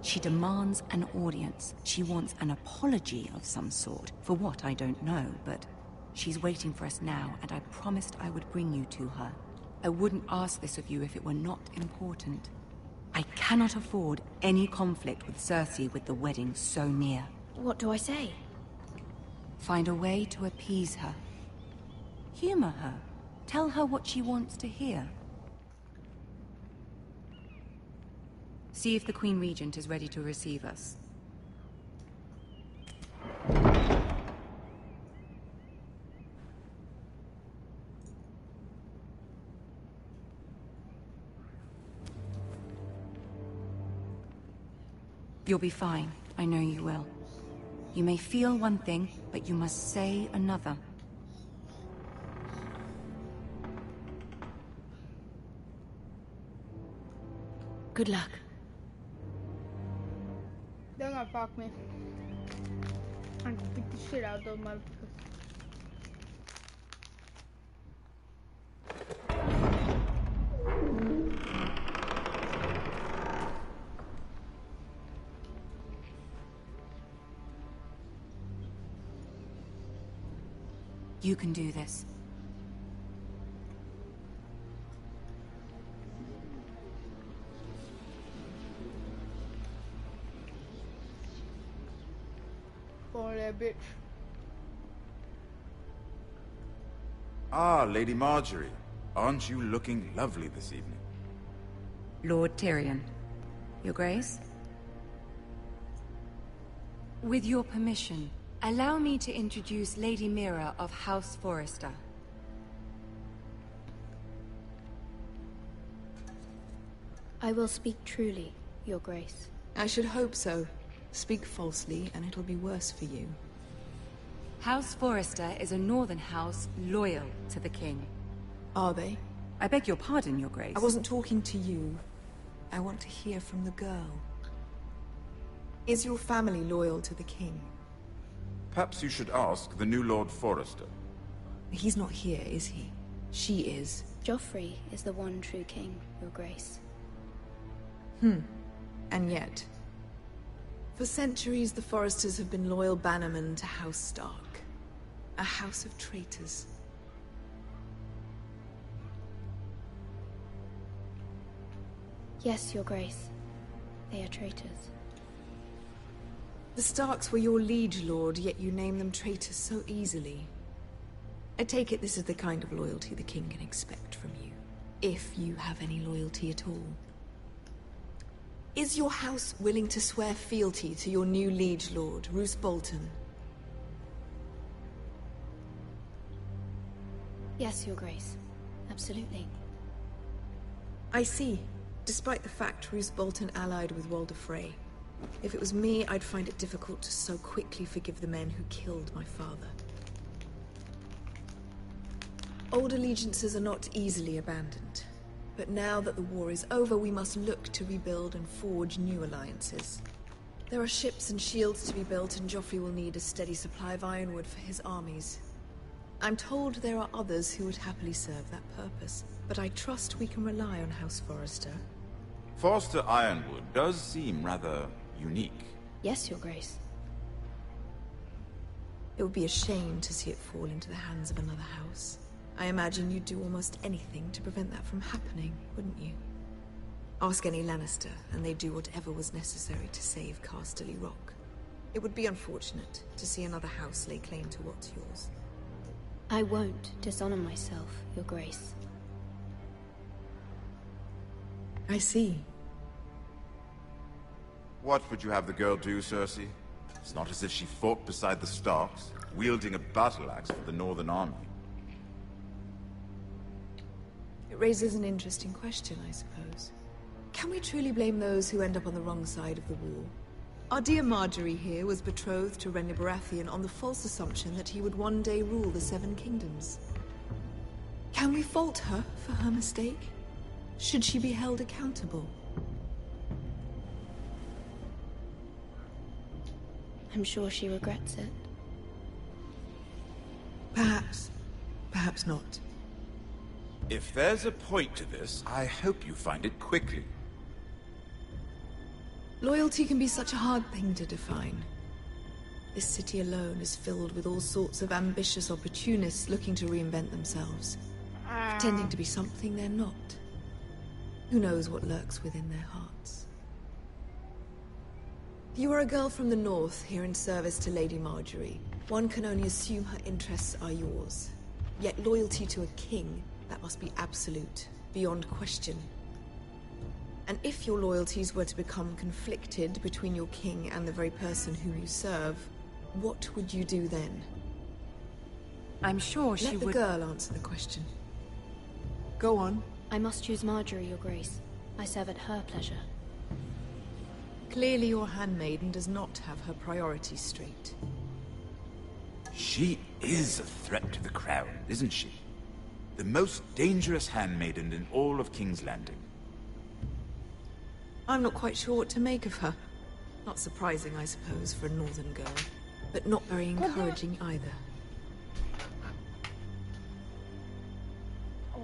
She demands an audience. She wants an apology of some sort. For what, I don't know, but she's waiting for us now, and I promised I would bring you to her. I wouldn't ask this of you if it were not important. I cannot afford any conflict with Cersei with the wedding so near. What do I say? Find a way to appease her. Humor her. Tell her what she wants to hear. See if the Queen Regent is ready to receive us. You'll be fine. I know you will. You may feel one thing, but you must say another. Good luck. They're gonna fuck me. I'm gonna beat the shit out of those motherfuckers. You can do this. Follow that bitch. Ah, Lady Marjorie. Aren't you looking lovely this evening? Lord Tyrion. Your Grace? With your permission, allow me to introduce Lady Mira of House Forrester. I will speak truly, Your Grace. I should hope so. Speak falsely, and it'll be worse for you. House Forrester is a northern house loyal to the king. Are they? I beg your pardon, Your Grace. I wasn't talking to you. I want to hear from the girl. Is your family loyal to the king? Perhaps you should ask the new Lord Forrester. He's not here, is he? She is. Joffrey is the one true king, Your Grace. And yet... For centuries, the Forresters have been loyal bannermen to House Stark. A house of traitors. Yes, Your Grace. They are traitors. The Starks were your liege lord, yet you name them traitors so easily. I take it this is the kind of loyalty the king can expect from you. If you have any loyalty at all. Is your house willing to swear fealty to your new liege lord, Roose Bolton? Yes, Your Grace. Absolutely. I see. Despite the fact Roose Bolton allied with Walder Frey. If it was me, I'd find it difficult to so quickly forgive the men who killed my father. Old allegiances are not easily abandoned. But now that the war is over, we must look to rebuild and forge new alliances. There are ships and shields to be built, and Joffrey will need a steady supply of ironwood for his armies. I'm told there are others who would happily serve that purpose, but I trust we can rely on House Forrester. Forrester Ironwood does seem rather unique. Yes, Your Grace. It would be a shame to see it fall into the hands of another house. I imagine you'd do almost anything to prevent that from happening, wouldn't you? Ask any Lannister, and they'd do whatever was necessary to save Casterly Rock. It would be unfortunate to see another house lay claim to what's yours. I won't dishonor myself, Your Grace. I see. What would you have the girl do, Cersei? It's not as if she fought beside the Starks, wielding a battle axe for the Northern Army. It raises an interesting question, I suppose. Can we truly blame those who end up on the wrong side of the war? Our dear Marjorie here was betrothed to Renly Baratheon on the false assumption that he would one day rule the Seven Kingdoms. Can we fault her for her mistake? Should she be held accountable? I'm sure she regrets it. Perhaps. Perhaps not. If there's a point to this, I hope you find it quickly. Loyalty can be such a hard thing to define. This city alone is filled with all sorts of ambitious opportunists looking to reinvent themselves, pretending to be something they're not. Who knows what lurks within their hearts? You are a girl from the north, here in service to Lady Marjorie. One can only assume her interests are yours. Yet loyalty to a king, that must be absolute, beyond question. And if your loyalties were to become conflicted between your king and the very person whom you serve, what would you do then? I'm sure she would... Let the girl answer the question. Go on. I must choose Marjorie, Your Grace. I serve at her pleasure. Clearly your handmaiden does not have her priorities straight. She is a threat to the crown, isn't she? The most dangerous handmaiden in all of King's Landing. I'm not quite sure what to make of her. Not surprising, I suppose, for a northern girl, but not very encouraging either.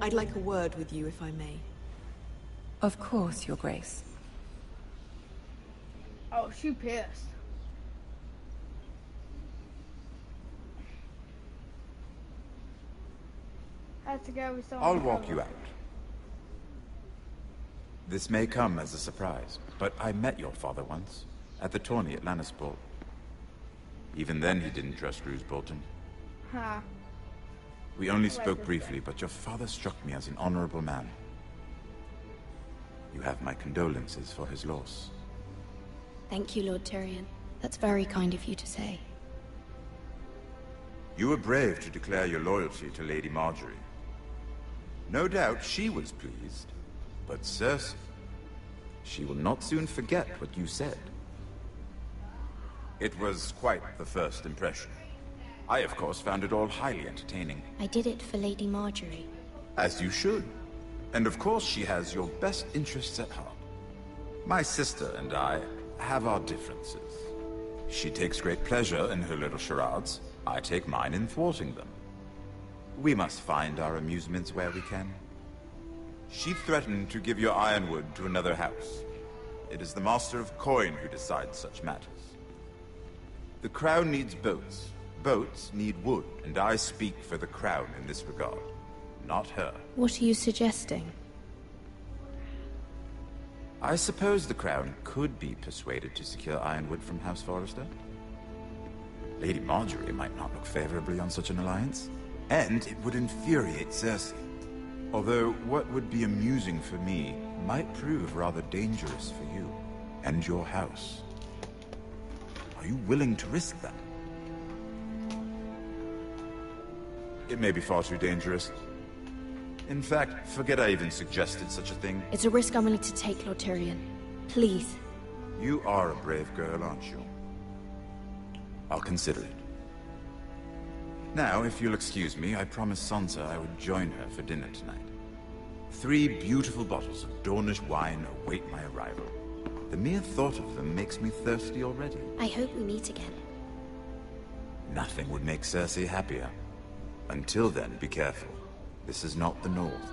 I'd like a word with you, if I may. Of course, Your Grace. Oh, she pissed. That's the guy we saw. I'll walk you out. This may come as a surprise, but I met your father once, at the tourney at Lannisport. Even then he didn't trust Roose Bolton. Ha. We only spoke briefly, but your father struck me as an honorable man. You have my condolences for his loss. Thank you, Lord Tyrion. That's very kind of you to say. You were brave to declare your loyalty to Lady Marjorie. No doubt she was pleased, but Cersei, she will not soon forget what you said. It was quite the first impression. I, of course, found it all highly entertaining. I did it for Lady Marjorie. As you should. And of course she has your best interests at heart. My sister and I have our differences. She takes great pleasure in her little charades. I take mine in thwarting them. We must find our amusements where we can. She threatened to give your ironwood to another house. It is the Master of Coin who decides such matters. The Crown needs boats. Boats need wood, and I speak for the Crown in this regard, not her. What are you suggesting? I suppose the Crown could be persuaded to secure ironwood from House Forrester. Lady Marjorie might not look favorably on such an alliance, and it would infuriate Cersei. Although what would be amusing for me might prove rather dangerous for you and your house. Are you willing to risk that? It may be far too dangerous. In fact, forget I even suggested such a thing. It's a risk I'm willing to take, Lord Tyrion. Please. You are a brave girl, aren't you? I'll consider it. Now, if you'll excuse me, I promised Sansa I would join her for dinner tonight. 3 beautiful bottles of Dornish wine await my arrival. The mere thought of them makes me thirsty already. I hope we meet again. Nothing would make Cersei happier. Until then, be careful. This is not the North.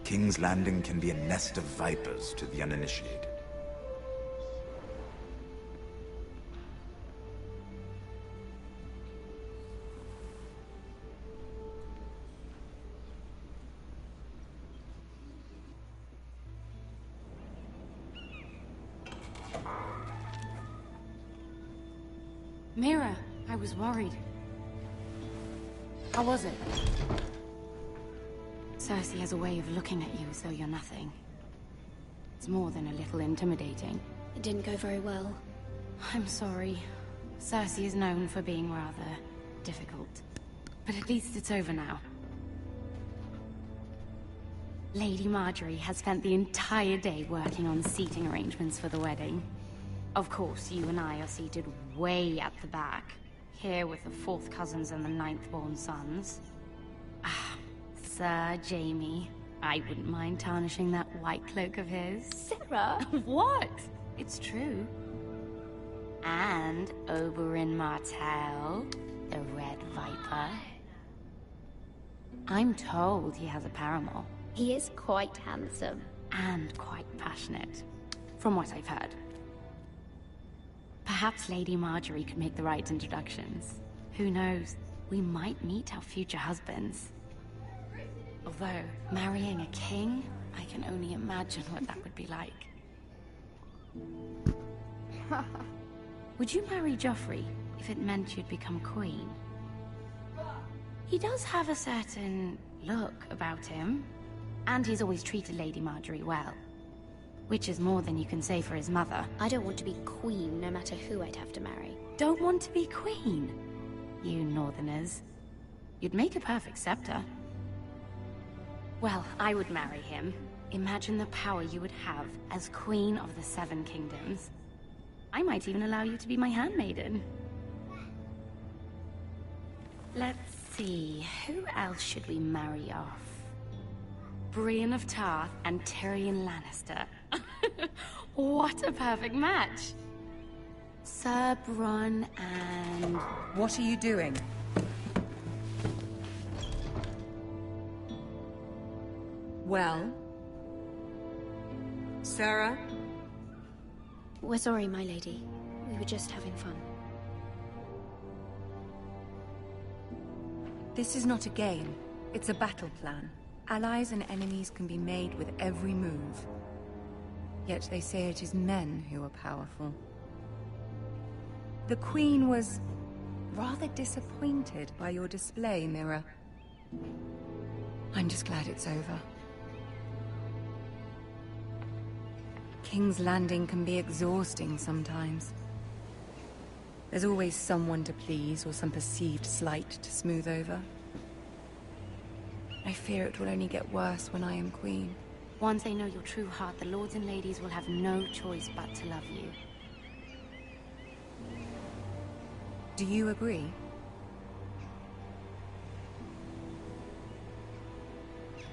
King's Landing can be a nest of vipers to the uninitiated. Mira, I was worried. How was it? Cersei has a way of looking at you as though you're nothing. It's more than a little intimidating. It didn't go very well. I'm sorry. Cersei is known for being rather difficult. But at least it's over now. Lady Marjorie has spent the entire day working on seating arrangements for the wedding. Of course, you and I are seated way at the back, here with the 4th cousins and the 9th-born sons. Ah, Sir Jaime. I wouldn't mind tarnishing that white cloak of his. Sarah! What? It's true. And Oberyn Martell, the Red Viper. I'm told he has a paramour. He is quite handsome. And quite passionate, from what I've heard. Perhaps Lady Marjorie could make the right introductions. Who knows? We might meet our future husbands. Although, marrying a king, I can only imagine what that would be like. Would you marry Joffrey if it meant you'd become queen? He does have a certain look about him, and he's always treated Lady Marjorie well. Which is more than you can say for his mother. I don't want to be queen, no matter who I'd have to marry. Don't want to be queen? You northerners. You'd make a perfect scepter. Well, I would marry him. Imagine the power you would have as Queen of the Seven Kingdoms. I might even allow you to be my handmaiden. Let's see, who else should we marry off? Brienne of Tarth and Tyrion Lannister. What a perfect match! Sir Bronn and... What are you doing? Well? Sarah? We're sorry, my lady. We were just having fun. This is not a game. It's a battle plan. Allies and enemies can be made with every move. Yet they say it is men who are powerful. The Queen was rather disappointed by your display, Mira. I'm just glad it's over. King's Landing can be exhausting sometimes. There's always someone to please or some perceived slight to smooth over. I fear it will only get worse when I am queen. Once they know your true heart, the lords and ladies will have no choice but to love you. Do you agree?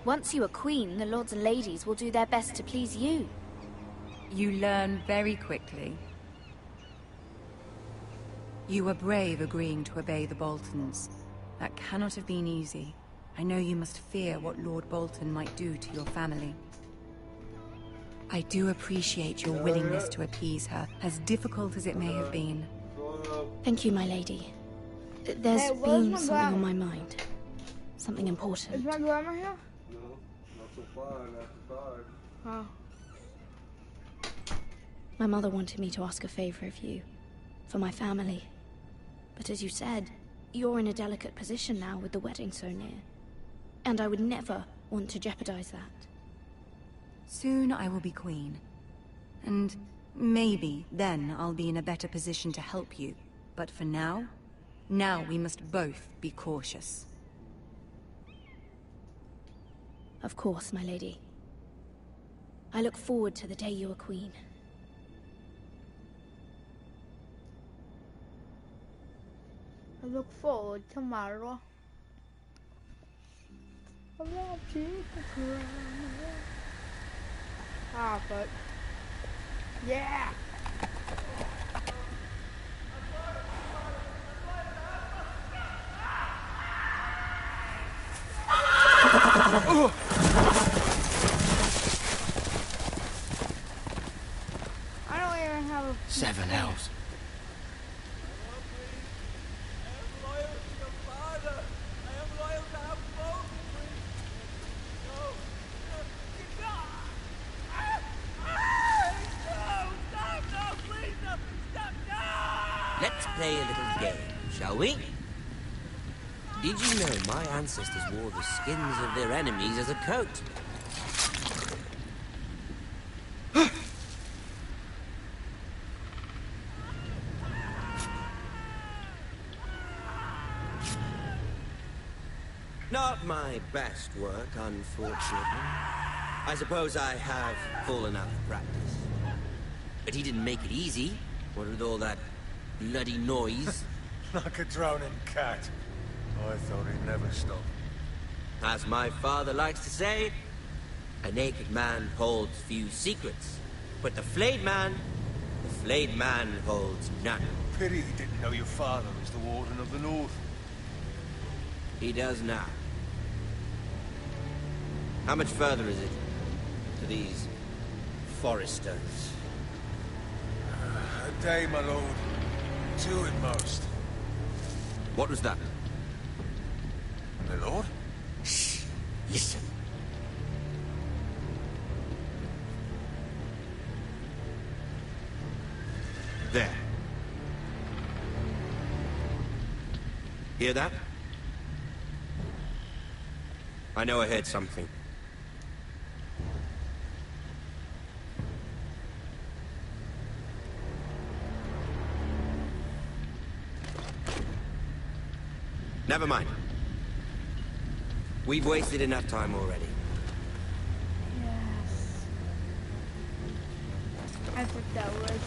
Once you are queen, the lords and ladies will do their best to please you. You learn very quickly. You were brave agreeing to obey the Boltons. That cannot have been easy. I know you must fear what Lord Bolton might do to your family. I do appreciate your willingness to appease her, as difficult as it may have been. Thank you, my lady. There's been something on my mind. Something important. Is my grandma here? No, not so far, Oh. My mother wanted me to ask a favor of you. For my family. But as you said, you're in a delicate position now with the wedding so near. And I would never want to jeopardize that. Soon I will be queen. And maybe then I'll be in a better position to help you. But for now we must both be cautious. Of course, my lady. I look forward to the day you are queen. I look forward to tomorrow. Ah, but yeah. I don't even have a 7 L's. Let's play a little game, shall we? Did you know my ancestors wore the skins of their enemies as a coat? Not my best work, unfortunately. I suppose I have fallen out of practice. But he didn't make it easy, what with all that bloody noise. Like a drowning cat. I thought he'd never stop. As my father likes to say, a naked man holds few secrets, but the flayed man holds none. Pity he didn't know your father was the Warden of the North. He does now. How much further is it to these Foresters? A day, my lord. 2 at most. What was that? My lord? Shh! Listen. There. Hear that? I know I heard something. Never mind. We've wasted enough time already. Yes. I think that was.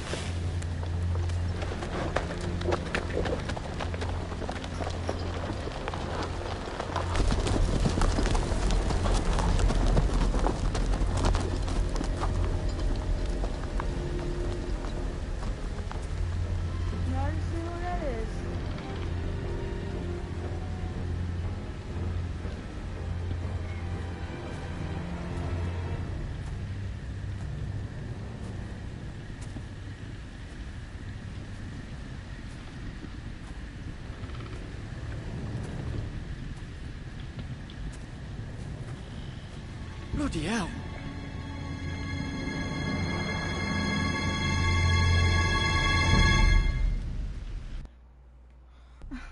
Bloody hell.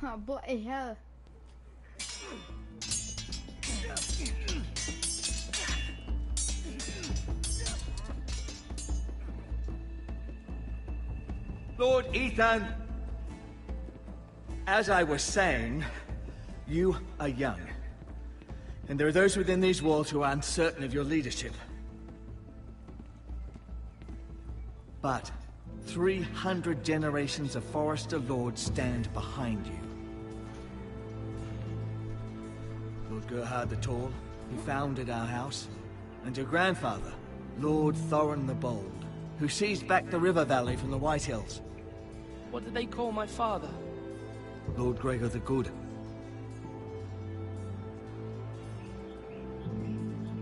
Oh, bloody hell. Lord Ethan! As I was saying, you are young. And there are those within these walls who are uncertain of your leadership. But 300 generations of Forrester lords stand behind you. Lord Gerhard the Tall, who founded our house, and your grandfather, Lord Thorin the Bold, who seized back the river valley from the White Hills. What did they call my father? Lord Gregor the Good.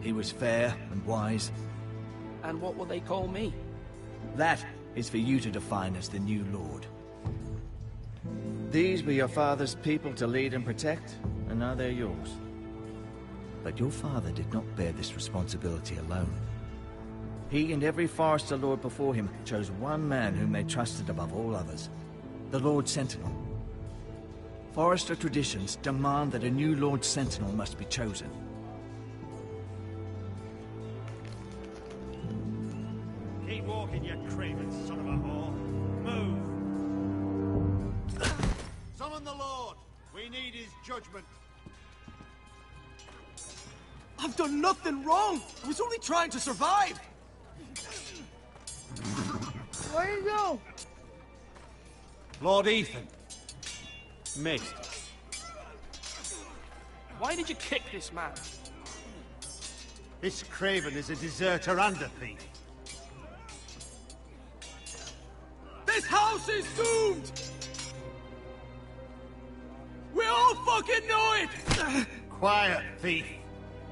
He was fair and wise. And what will they call me? That is for you to define as the new lord. These were your father's people to lead and protect, and now they're yours. But your father did not bear this responsibility alone. He and every Forrester lord before him chose one man whom they trusted above all others, the Lord Sentinel. Forrester traditions demand that a new Lord Sentinel must be chosen. Keep walking, you craven son of a whore. Move! Summon the Lord! We need his judgment. I've done nothing wrong! I was only trying to survive! Where you go? Lord Ethan. Missed. Why did you kick this man? This craven is a deserter and a thief. This house is doomed! We all fucking know it! Quiet, thief.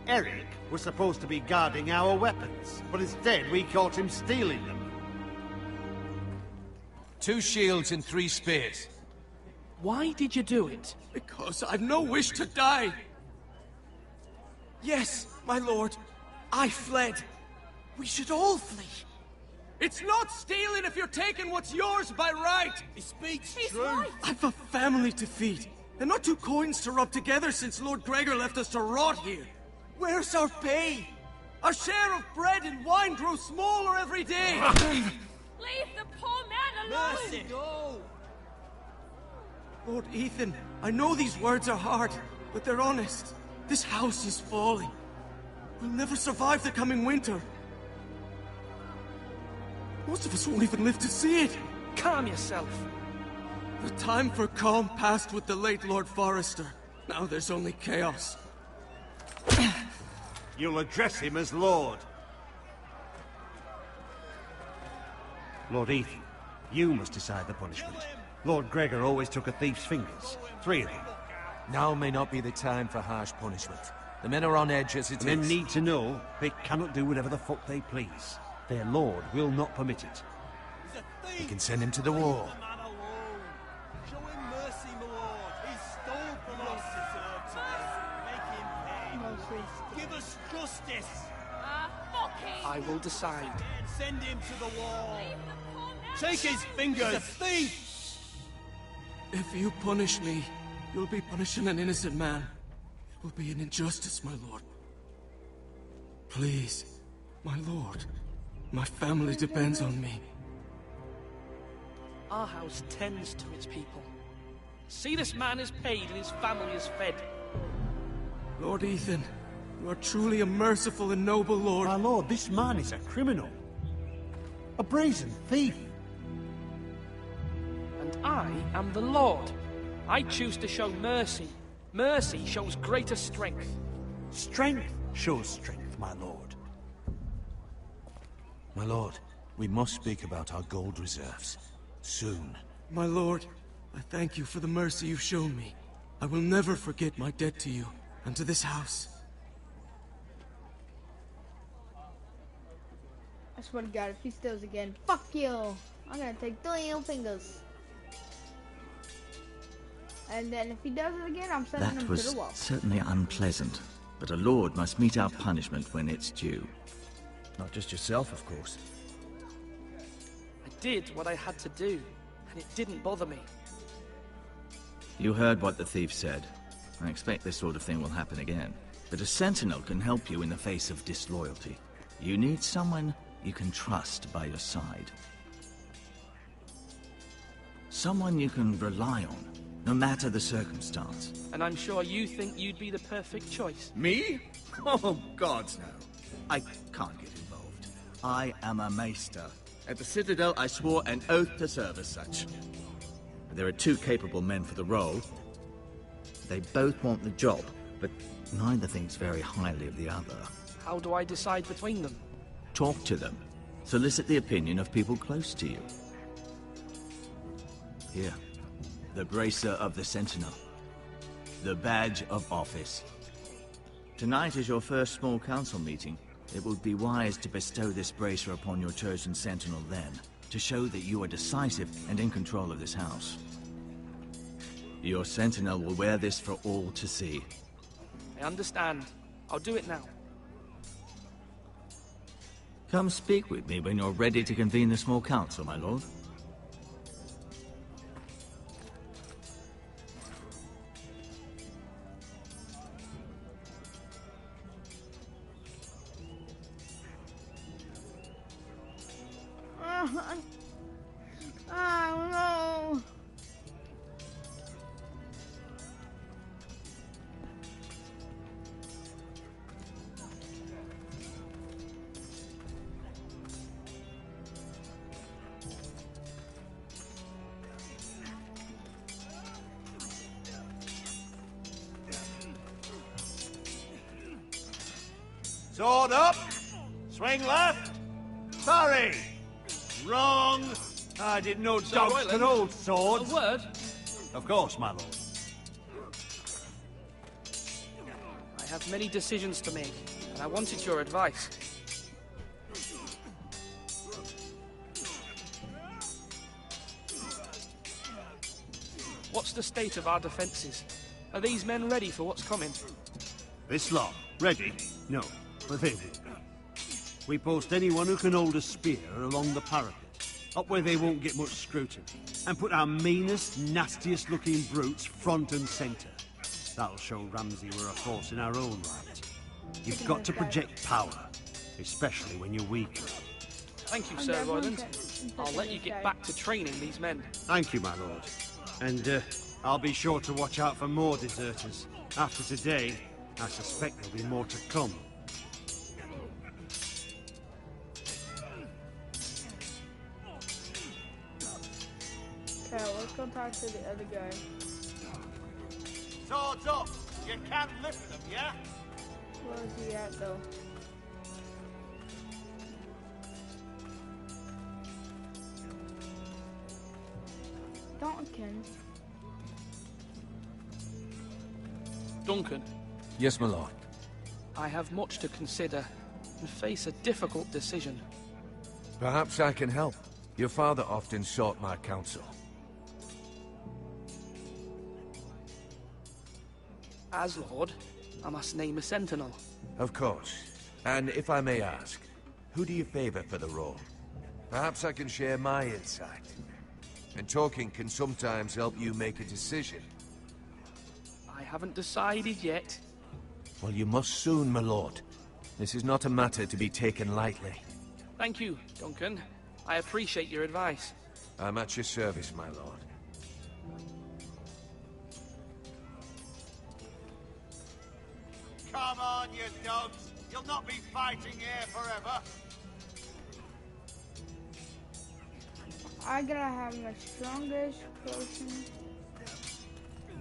Eric was supposed to be guarding our weapons, but instead we caught him stealing them. 2 shields and 3 spears. Why did you do it? Because I've no wish to die. Yes, my lord. I fled. We should all flee. It's not stealing if you're taking what's yours by right. He speaks He's true. right. I've a family to feed, and not 2 coins to rub together since Lord Gregor left us to rot here. Where's our pay? Our share of bread and wine grows smaller every day. Leave the poor man alone! Mercy, no! Lord Ethan, I know these words are hard, but they're honest. This house is falling. We'll never survive the coming winter. Most of us won't even live to see it. Calm yourself. The time for calm passed with the late Lord Forrester. Now there's only chaos. You'll address him as Lord. Lord Ethan, you must decide the punishment. Lord Gregor always took a thief's fingers. 3 of them. Now may not be the time for harsh punishment. The men are on edge as it is. Men need to know they cannot do whatever the fuck they please. Their lord will not permit it. He's a We can send him to the war. Show him mercy, my lord. He stole from us. Make him pay. Give us justice. I will decide. Send him to the wall. Take his fingers. He's a thief. If you punish me, you'll be punishing an innocent man. It will be an injustice, my lord. Please, my lord. My family depends on me. Our house tends to its people. See, this man is paid and his family is fed. Lord Ethan, you are truly a merciful and noble lord. My lord, this man is a criminal. A brazen thief. And I am the Lord. I choose to show mercy. Mercy shows greater strength. Strength shows strength, my lord. My lord, we must speak about our gold reserves. Soon. My lord, I thank you for the mercy you've shown me. I will never forget my debt to you and to this house. I swear to God, if he steals again, fuck you! I'm gonna take 3 ill fingers. And then if he does it again, I'm sending That him was to the wall. certainly unpleasant, but a lord must meet our punishment when it's due. Not just yourself, of course. I did what I had to do, and it didn't bother me. You heard what the thief said. I expect this sort of thing will happen again. But a sentinel can help you in the face of disloyalty. You need someone you can trust by your side. Someone you can rely on, no matter the circumstance. And I'm sure you think you'd be the perfect choice. Me? Oh, gods no. I can't get involved. I am a maester. At the Citadel, I swore an oath to serve as such. There are 2 capable men for the role. They both want the job, but neither thinks very highly of the other. How do I decide between them? Talk to them. Solicit the opinion of people close to you. Here, the Bracer of the Sentinel. The badge of office. Tonight is your first small council meeting. It would be wise to bestow this bracer upon your chosen sentinel then, to show that you are decisive and in control of this house. Your sentinel will wear this for all to see. I understand. I'll do it now. Come speak with me when you're ready to convene the small council, my lord. Oh no! Sword up! Swing left! Sorry! Wrong! I didn't know dogs could hold swords. A word? Of course, my lord. I have many decisions to make, and I wanted your advice. What's the state of our defenses? Are these men ready for what's coming? This lot, ready? No, but they will be. We post anyone who can hold a spear along the parapet, up where they won't get much scrutiny, and put our meanest, nastiest looking brutes front and centre. That'll show Ramsay we're a force in our own right. You've got to project power, especially when you're weak. Thank you, Sir Royland. I'll let you get back to training these men. Thank you, my lord. And I'll be sure to watch out for more deserters. After today, I suspect there'll be more to come. Okay, let's go talk to the other guy. Swords up! You can't lift them, yeah? Where is he at, though? Duncan. Duncan, Yes, my lord. I have much to consider and face a difficult decision. Perhaps I can help. Your father often sought my counsel. As Lord, I must name a sentinel. Of course. And if I may ask, who do you favor for the role? Perhaps I can share my insight. And talking can sometimes help you make a decision. I haven't decided yet. Well, you must soon, my lord. This is not a matter to be taken lightly. Thank you, Duncan. I appreciate your advice. I'm at your service, my lord. Come on, you dogs. You'll not be fighting here forever. I gotta have my strongest potion.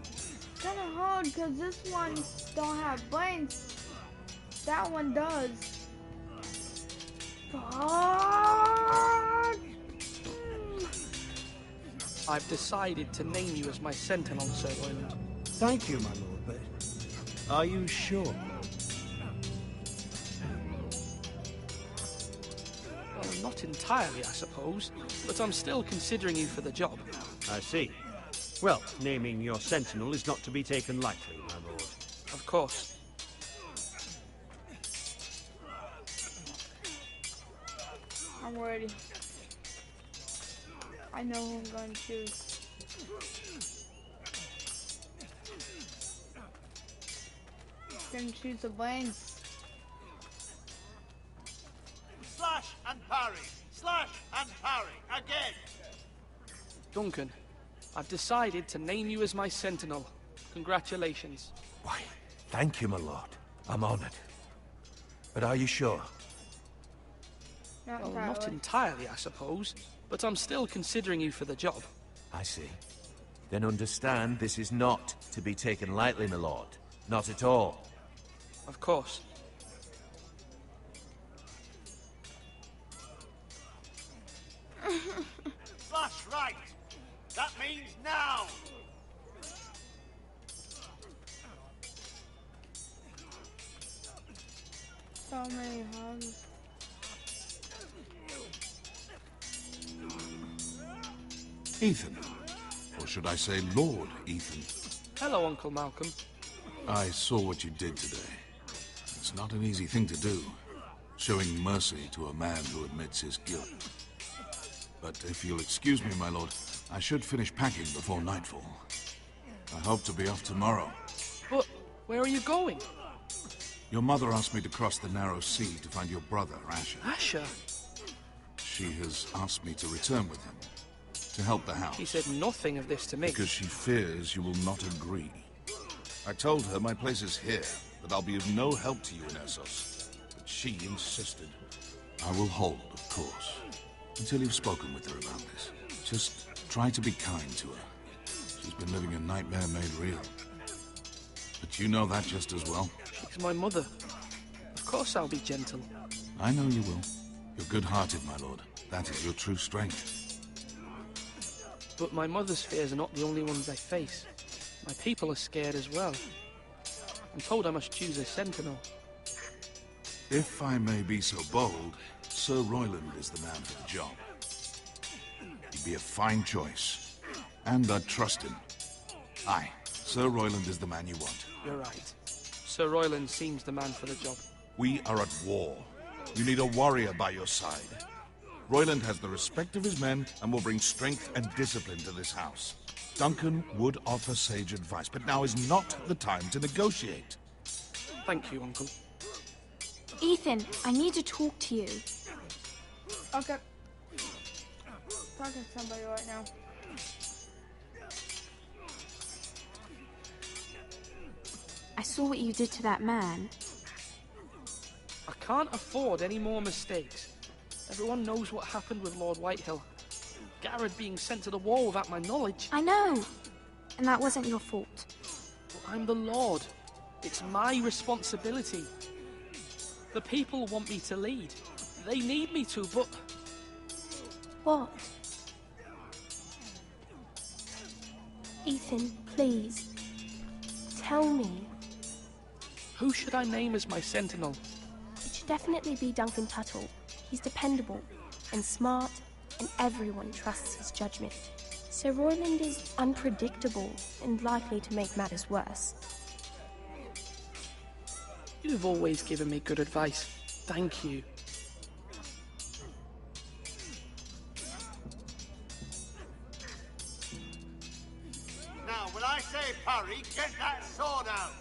It's kinda hard because this one don't have brains. That one does. Fuck. I've decided to name you as my sentinel, Sir Royland. Thank you, my lord, but are you sure? Well, not entirely, I suppose, but I'm still considering you for the job. I see. Well, naming your sentinel is not to be taken lightly, my lord. Of course. I'm ready. I know who I'm going to choose. I'm going to choose the brains. Slash and parry. Slash and parry. Again. Duncan, I've decided to name you as my sentinel. Congratulations. Why, thank you, my lord. I'm honored. But are you sure? Well, not entirely, I suppose, but I'm still considering you for the job. I see. Then understand this is not to be taken lightly, my lord. Not at all. Of course. Slash right. That means now. So many hugs. Ethan. Or should I say Lord Ethan? Hello, Uncle Malcolm. I saw what you did today. It's not an easy thing to do, showing mercy to a man who admits his guilt. But if you'll excuse me, my lord, I should finish packing before nightfall. I hope to be off tomorrow. But where are you going? Your mother asked me to cross the narrow sea to find your brother, Asher. Asher? She has asked me to return with him, to help the house. She said nothing of this to me. Because she fears you will not agree. I told her my place is here, that I'll be of no help to you in Essos. But she insisted. I will hold, of course, until you've spoken with her about this. Just try to be kind to her. She's been living a nightmare made real. But you know that just as well. She's my mother. Of course I'll be gentle. I know you will. You're good-hearted, my lord. That is your true strength. But my mother's fears are not the only ones I face. My people are scared as well. I'm told I must choose a sentinel. If I may be so bold, Sir Royland is the man for the job. He'd be a fine choice. And I'd trust him. Aye, Sir Royland is the man you want. You're right. Sir Royland seems the man for the job. We are at war. You need a warrior by your side. Royland has the respect of his men and will bring strength and discipline to this house. Duncan would offer sage advice, but now is not the time to negotiate. Thank you, Uncle. Ethan, I need to talk to you. Okay. Talking to somebody right now. I saw what you did to that man. I can't afford any more mistakes. Everyone knows what happened with Lord Whitehill. Garrett being sent to the wall without my knowledge. I know. And that wasn't your fault. But I'm the Lord. It's my responsibility. The people want me to lead. They need me to, but... What? Ethan, please. Tell me. Who should I name as my sentinel? It should definitely be Duncan Tuttle. He's dependable and smart and everyone trusts his judgment. Sir Royland is unpredictable and likely to make matters worse. You've always given me good advice. Thank you. Now, when I say parry, get that sword out!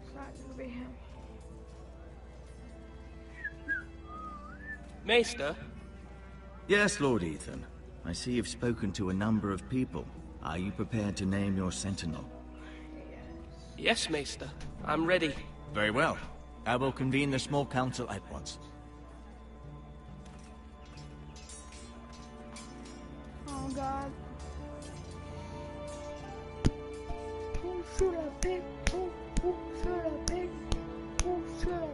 It's not gonna be him. Maester? Yes, Lord Ethan. I see you've spoken to a number of people. Are you prepared to name your sentinel? Yes, Maester. I'm ready. Very well. I will convene the small council at once. Oh God. Who should I pick? Who should I pick? Who should I pick?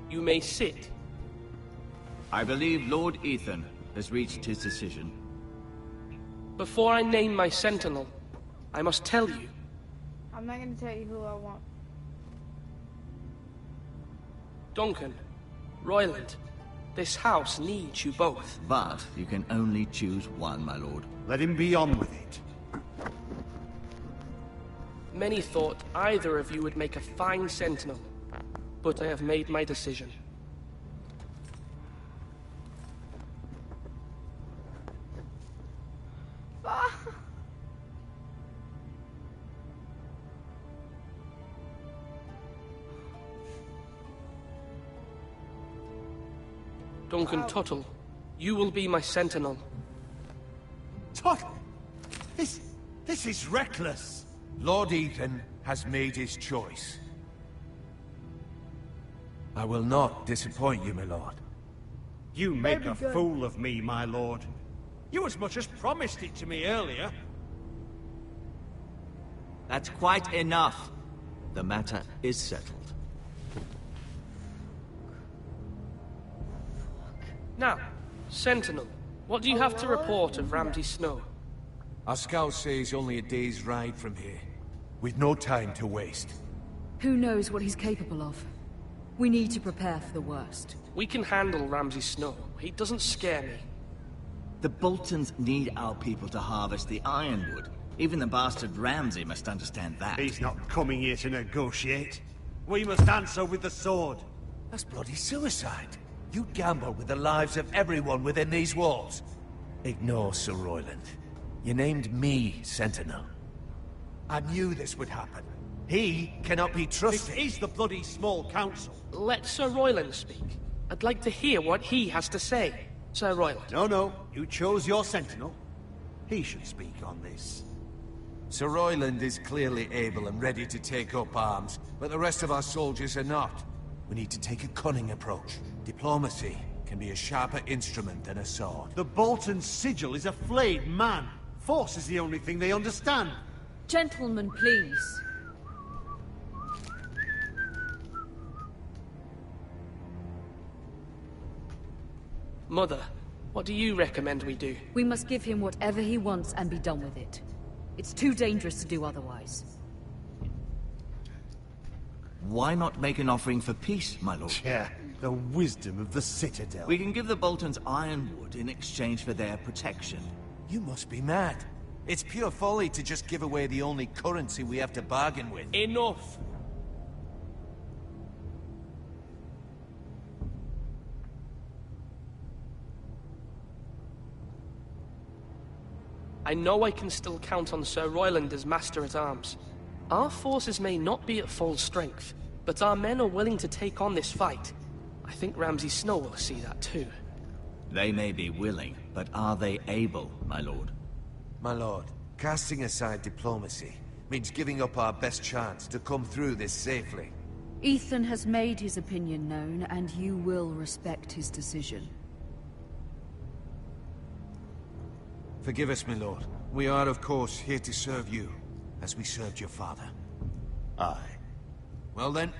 You may sit. I believe Lord Ethan has reached his decision. Before I name my sentinel, I must tell you. I'm not gonna tell you who I want. Duncan, Royland, this house needs you both. But you can only choose one, my lord. Let him be on with it. Many thought either of you would make a fine sentinel, but I have made my decision. Duncan Tuttle, you will be my sentinel. Tuttle! This is reckless! Lord Ethan has made his choice. I will not disappoint you, my lord. You make a fool of me, my lord. You as much as promised it to me earlier. That's quite enough. The matter is settled. Now, Sentinel, what do you have to report of Ramsay Snow? Our scouts say he's only a day's ride from here, with no time to waste. Who knows what he's capable of? We need to prepare for the worst. We can handle Ramsay Snow. He doesn't scare me. The Boltons need our people to harvest the ironwood. Even the bastard Ramsay must understand that. He's not coming here to negotiate. We must answer with the sword. That's bloody suicide. You gamble with the lives of everyone within these walls. Ignore Sir Royland. You named me Sentinel. I knew this would happen. He cannot be trusted. This is the bloody small council. Let Sir Royland speak. I'd like to hear what he has to say. Sir Royland. No. You chose your sentinel. He should speak on this. Sir Royland is clearly able and ready to take up arms, but the rest of our soldiers are not. We need to take a cunning approach. Diplomacy can be a sharper instrument than a sword. The Bolton sigil is a flayed man. Force is the only thing they understand. Gentlemen, please. Mother, what do you recommend we do? We must give him whatever he wants and be done with it. It's too dangerous to do otherwise. Why not make an offering for peace, my lord? Yeah, the wisdom of the Citadel. We can give the Boltons ironwood in exchange for their protection. You must be mad. It's pure folly to just give away the only currency we have to bargain with. Enough! I know I can still count on Sir Royland as Master-at-Arms. Our forces may not be at full strength, but our men are willing to take on this fight. I think Ramsay Snow will see that too. They may be willing, but are they able, my lord? My lord, casting aside diplomacy means giving up our best chance to come through this safely. Ethan has made his opinion known, and you will respect his decision. Forgive us, my lord. We are, of course, here to serve you, as we served your father. Aye. Well then,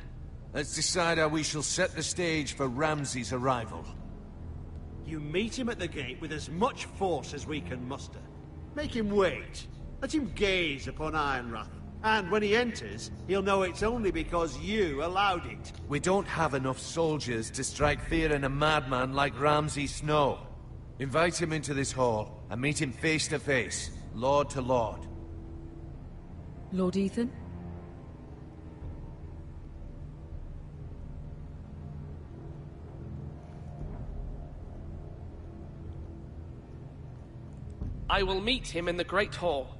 let's decide how we shall set the stage for Ramsay's arrival. You meet him at the gate with as much force as we can muster. Make him wait. Let him gaze upon Ironrath. And when he enters, he'll know it's only because you allowed it. We don't have enough soldiers to strike fear in a madman like Ramsay Snow. Invite him into this hall, and meet him face to face, lord to lord. Lord Ethan? I will meet him in the Great Hall.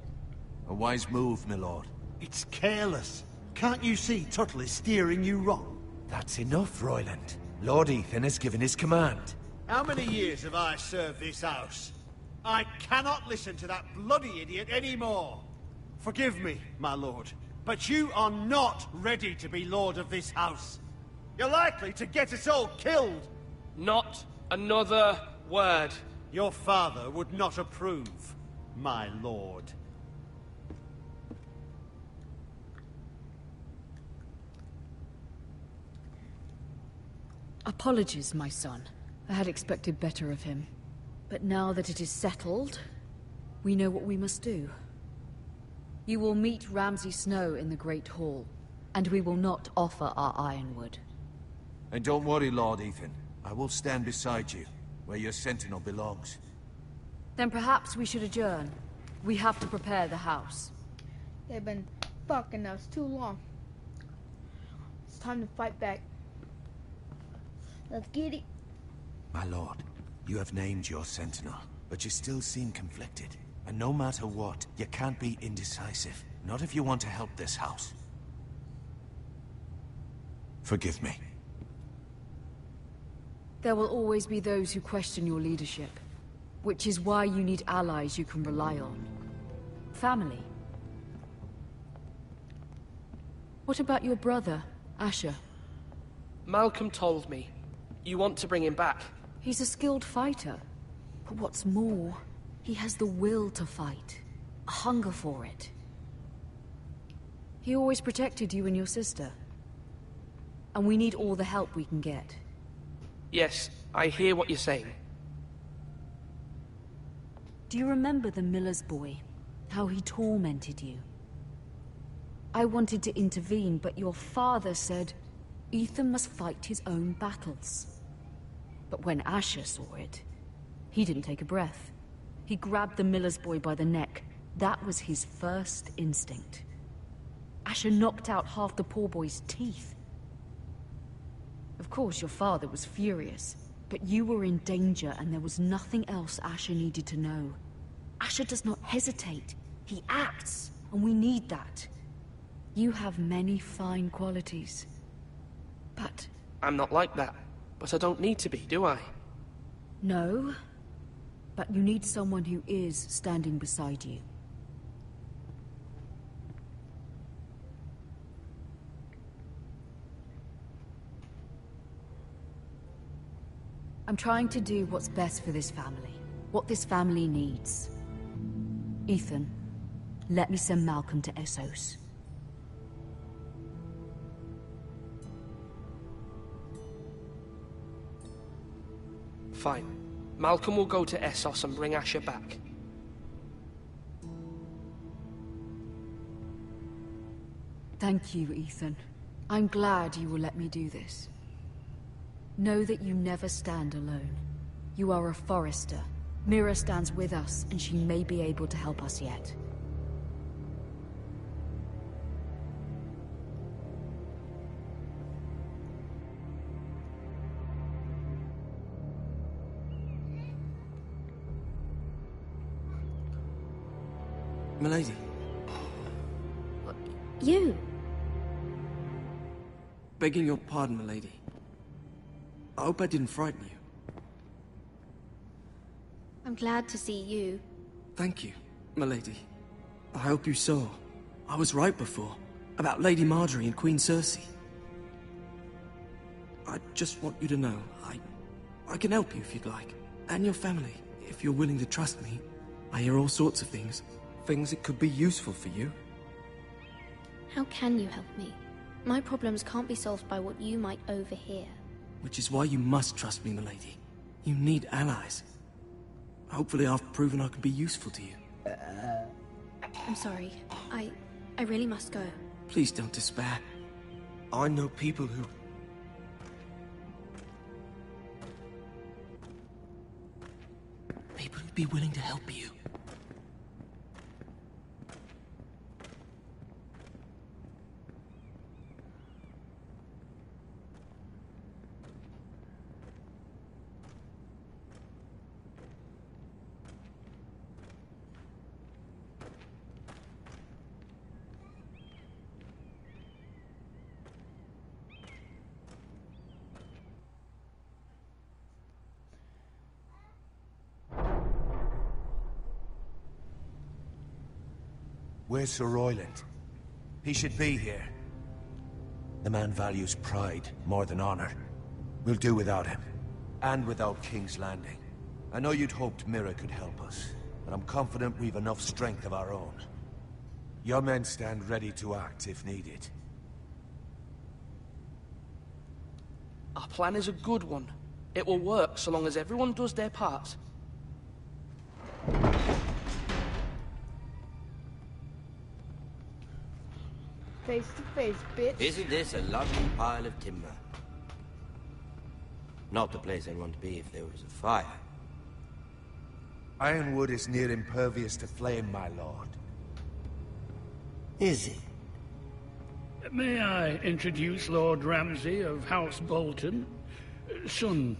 A wise move, my lord. It's careless. Can't you see Tuttle is steering you wrong? That's enough, Royland. Lord Ethan has given his command. How many years have I served this house? I cannot listen to that bloody idiot anymore. Forgive me, my lord, but you are not ready to be lord of this house. You're likely to get us all killed. Not another word. Your father would not approve, my lord. Apologies, my son. I had expected better of him. But now that it is settled, we know what we must do. You will meet Ramsay Snow in the Great Hall, and we will not offer our ironwood. And don't worry, Lord Ethan. I will stand beside you, where your sentinel belongs. Then perhaps we should adjourn. We have to prepare the house. They've been fucking us too long. It's time to fight back. Let's get it. My lord, you have named your sentinel, but you still seem conflicted. And no matter what, you can't be indecisive. Not if you want to help this house. Forgive me. There will always be those who question your leadership, which is why you need allies you can rely on. Family. What about your brother, Asher? Malcolm told me. You want to bring him back? He's a skilled fighter. But what's more, he has the will to fight. A hunger for it. He always protected you and your sister. And we need all the help we can get. Yes, I hear what you're saying. Do you remember the miller's boy? How he tormented you? I wanted to intervene, but your father said Ethan must fight his own battles. But when Asher saw it, he didn't take a breath. He grabbed the miller's boy by the neck. That was his first instinct. Asher knocked out half the poor boy's teeth. Of course, your father was furious, but you were in danger and there was nothing else Asher needed to know. Asher does not hesitate. He acts, and we need that. You have many fine qualities, but... I'm not like that. But I don't need to be, do I? No, but you need someone who is standing beside you. I'm trying to do what's best for this family, what this family needs. Ethan, let me send Malcolm to Essos. Fine. Malcolm will go to Essos and bring Asher back. Thank you, Ethan. I'm glad you will let me do this. Know that you never stand alone. You are a Forrester. Mira stands with us, and she may be able to help us yet. Milady. You? Begging your pardon, milady. I hope I didn't frighten you. I'm glad to see you. Thank you, milady. I hope you saw. I was right before. About Lady Marjorie and Queen Cersei. I just want you to know, I can help you if you'd like. And your family, if you're willing to trust me. I hear all sorts of things. Things that could be useful for you. How can you help me? My problems can't be solved by what you might overhear. Which is why you must trust me, milady. You need allies. Hopefully I've proven I can be useful to you. I'm sorry. I really must go. Please don't despair. I know people who... People who'd be willing to help you. Where's Sir Royland? He should be here. The man values pride more than honor. We'll do without him. And without King's Landing. I know you'd hoped Mira could help us, but I'm confident we've enough strength of our own. Your men stand ready to act if needed. Our plan is a good one. It will work so long as everyone does their part. Face to face, bitch. Isn't this a lovely pile of timber? Not the place I'd want to be if there was a fire. Ironwood is near impervious to flame, my lord. Is it? May I introduce Lord Ramsay of House Bolton, son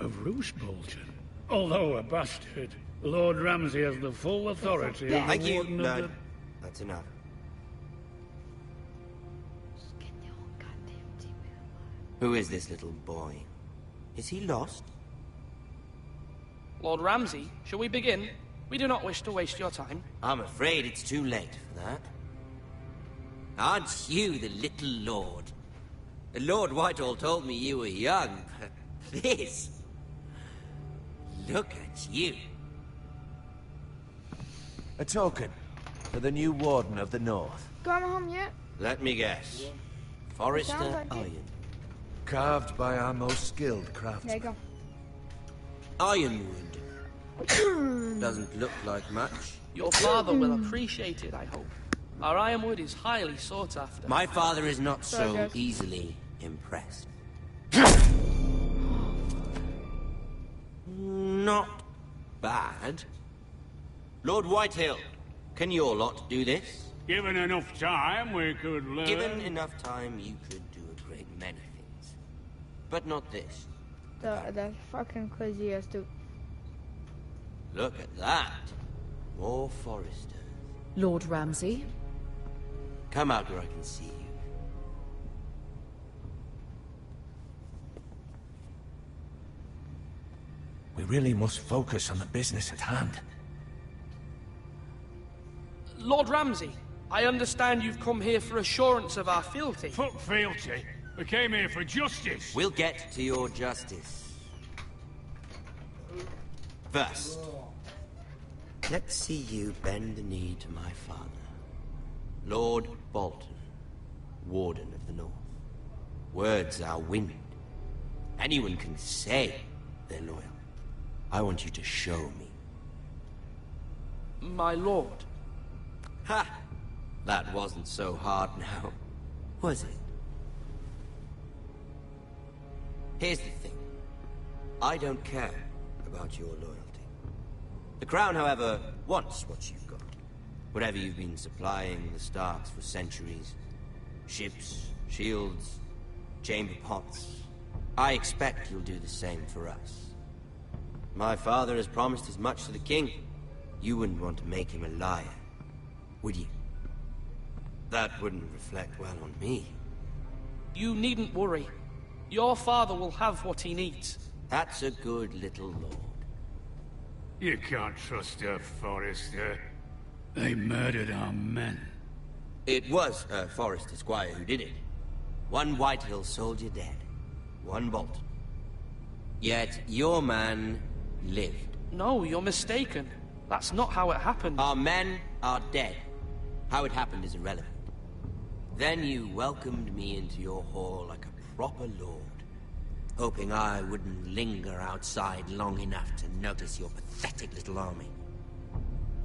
of Roose Bolton. Although a bastard, Lord Ramsay has the full authority of the Thank you, Warden of Lord. the... That's enough. Who is this little boy? Is he lost? Lord Ramsay, shall we begin? We do not wish to waste your time. I'm afraid it's too late for that. Aren't you the little lord? Lord Whitehall told me you were young, but this... Look at you. A token for the new Warden of the North. Gone home yet? Let me guess. Forrester like it. Iron. Carved by our most skilled craftsmen. There you go. Ironwood. Doesn't look like much. Your father will appreciate it, I hope. Our ironwood is highly sought after. My father is not Sorry, so guys. easily impressed. Not bad. Lord Whitehill, can your lot do this? Given enough time, we could learn... Given enough time, you could do a great many things. But not this. That fucking crazy ass dude. Look at that. More Foresters. Lord Ramsay? Come out where I can see you. We really must focus on the business at hand. Lord Ramsay, I understand you've come here for assurance of our fealty. Fuck fealty. We came here for justice. We'll get to your justice. First, let's see you bend the knee to my father, Lord Bolton, Warden of the North. Words are wind. Anyone can say they're loyal. I want you to show me. My lord. Ha! That wasn't so hard now, was it? Here's the thing. I don't care about your loyalty. The Crown, however, wants what you've got. Whatever you've been supplying the Starks for centuries. Ships, shields, chamber pots. I expect you'll do the same for us. My father has promised as much to the king. You wouldn't want to make him a liar, would you? That wouldn't reflect well on me. You needn't worry. Your father will have what he needs. That's a good little lord. You can't trust a Forester. They murdered our men. It was a Forester squire who did it. One Whitehill soldier dead. One bolt. Yet your man lived. No, you're mistaken. That's not how it happened. Our men are dead. How it happened is irrelevant. Then you welcomed me into your hall like a proper lord, hoping I wouldn't linger outside long enough to notice your pathetic little army.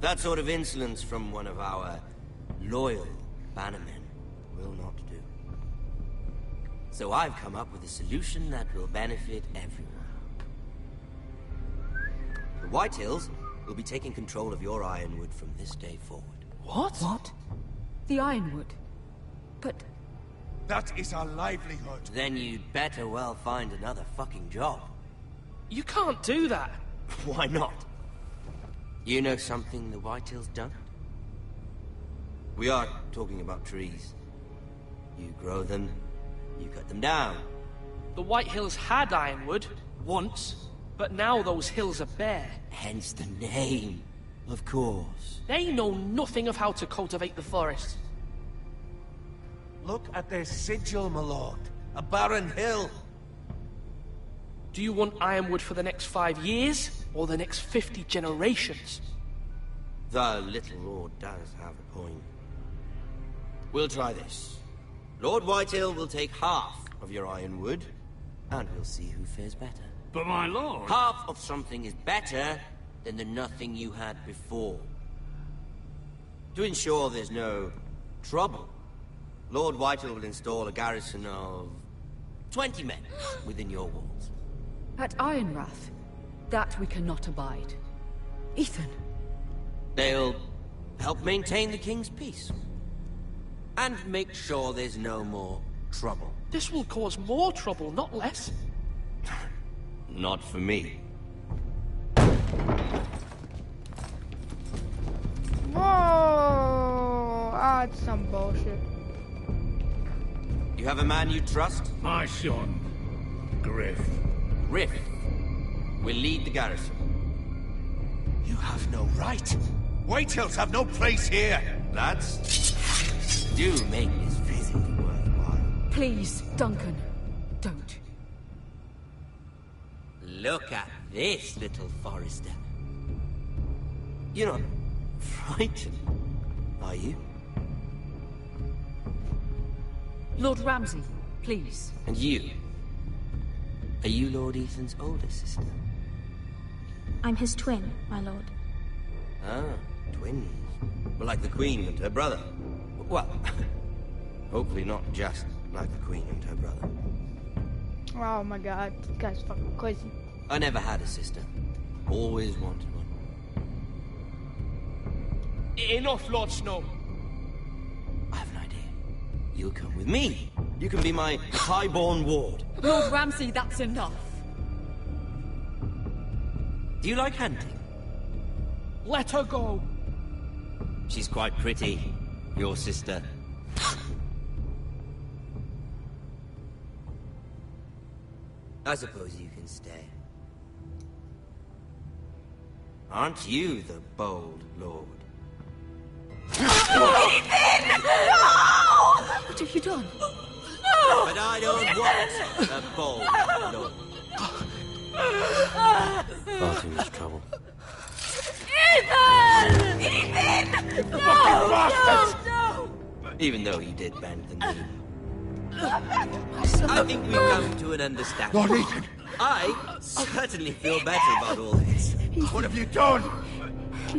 That sort of insolence from one of our loyal bannermen will not do. So I've come up with a solution that will benefit everyone. The Whitehills will be taking control of your Ironwood from this day forward. What? What? The Ironwood? But... That is our livelihood. Then you'd better well find another fucking job. You can't do that. Why not? You know something the Whitehills don't? We are talking about trees. You grow them, you cut them down. The Whitehills had Ironwood, once, but now those hills are bare. Hence the name, of course. They know nothing of how to cultivate the forest. Look at their sigil, my lord. A barren hill. Do you want Ironwood for the next 5 years, or the next 50 generations? The little lord does have a point. We'll try this. Lord Whitehill will take half of your Ironwood, and we'll see who fares better. But my lord... Half of something is better than the nothing you had before. To ensure there's no trouble, Lord Whitehill will install a garrison of 20 men within your walls. At Ironrath, that we cannot abide. Ethan. They'll help maintain the king's peace. And make sure there's no more trouble. This will cause more trouble, not less. Not for me. Whoa! That's some bullshit. You have a man you trust? My son, Griff. Griff will lead the garrison. You have no right. Whitehills have no place here. Lads, do make this visit worthwhile. Please, Duncan, don't. Look at this, little Forrester. You're not frightened, are you? Lord Ramsay, please. And you? Are you Lord Ethan's older sister? I'm his twin, my lord. Ah, twins. Well, like the Queen and her brother. Well, hopefully not just like the Queen and her brother. Oh my god, this guy's fucking crazy. I never had a sister. Always wanted one. Enough, Lord Snow. I have an idea. You'll come with me. You can be my highborn ward. Lord Ramsay, that's enough. Do you like hunting? Let her go. She's quite pretty, your sister. I suppose you can stay. Aren't you the bold lord? Ethan! No! What have you done? No! But I don't want a bold lord. Far too much trouble. Ethan! Ethan! You No! fucking bastard! No! Even though you did bend the knee. I think we've come to an understanding. Lord Ethan! I certainly feel better about all this. What have you done?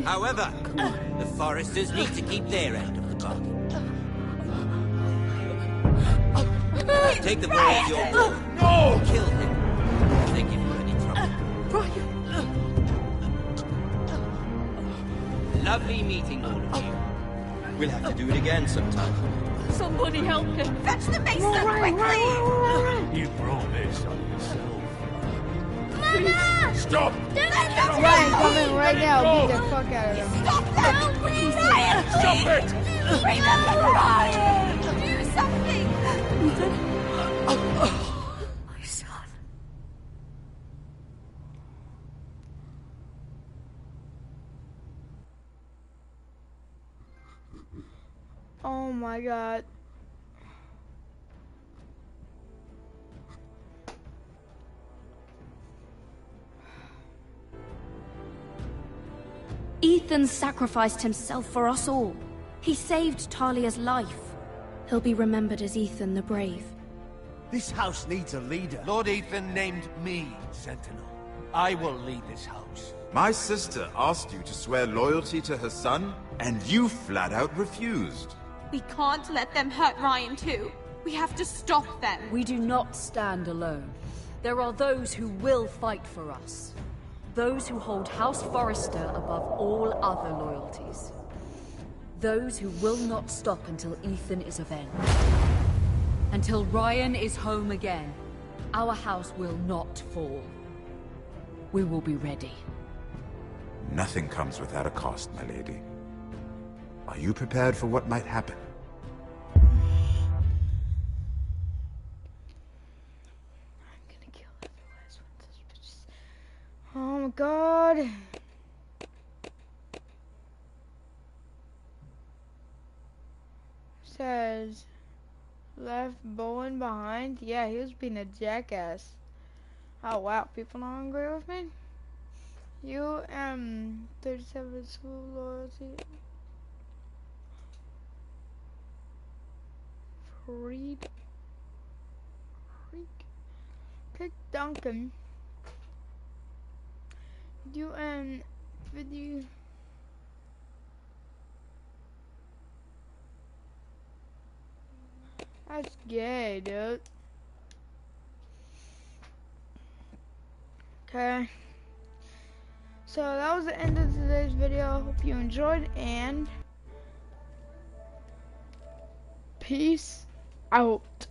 However, the Foresters need to keep their end of the bargain. Take the boy as your ward. No! Kill him if they give you any trouble. Lovely meeting all of you. We'll have to do it again sometime. Somebody help him. Fetch the maester quickly! You brought this on yourself. Mama! Stop! Don't Ryan, come in right now. Beat the fuck out of him. Stop that! please! Ryan, Stop it! remember Ryan! Do something! My son. Oh my god. Ethan sacrificed himself for us all. He saved Talia's life. He'll be remembered as Ethan the Brave. This house needs a leader. Lord Ethan named me Sentinel. I will lead this house. My sister asked you to swear loyalty to her son, and you flat out refused. We can't let them hurt Ryan too. We have to stop them. We do not stand alone. There are those who will fight for us. Those who hold House Forrester above all other loyalties. Those who will not stop until Ethan is avenged. Until Ryan is home again, our house will not fall. We will be ready. Nothing comes without a cost, my lady. Are you prepared for what might happen? Oh my god. Says left Bowen behind. Yeah, he was being a jackass. Oh wow, people not agree with me. You 37 school loyalty. Freak. Pick Duncan. You video. That's gay, dude. Okay. So that was the end of today's video. Hope you enjoyed, and peace out.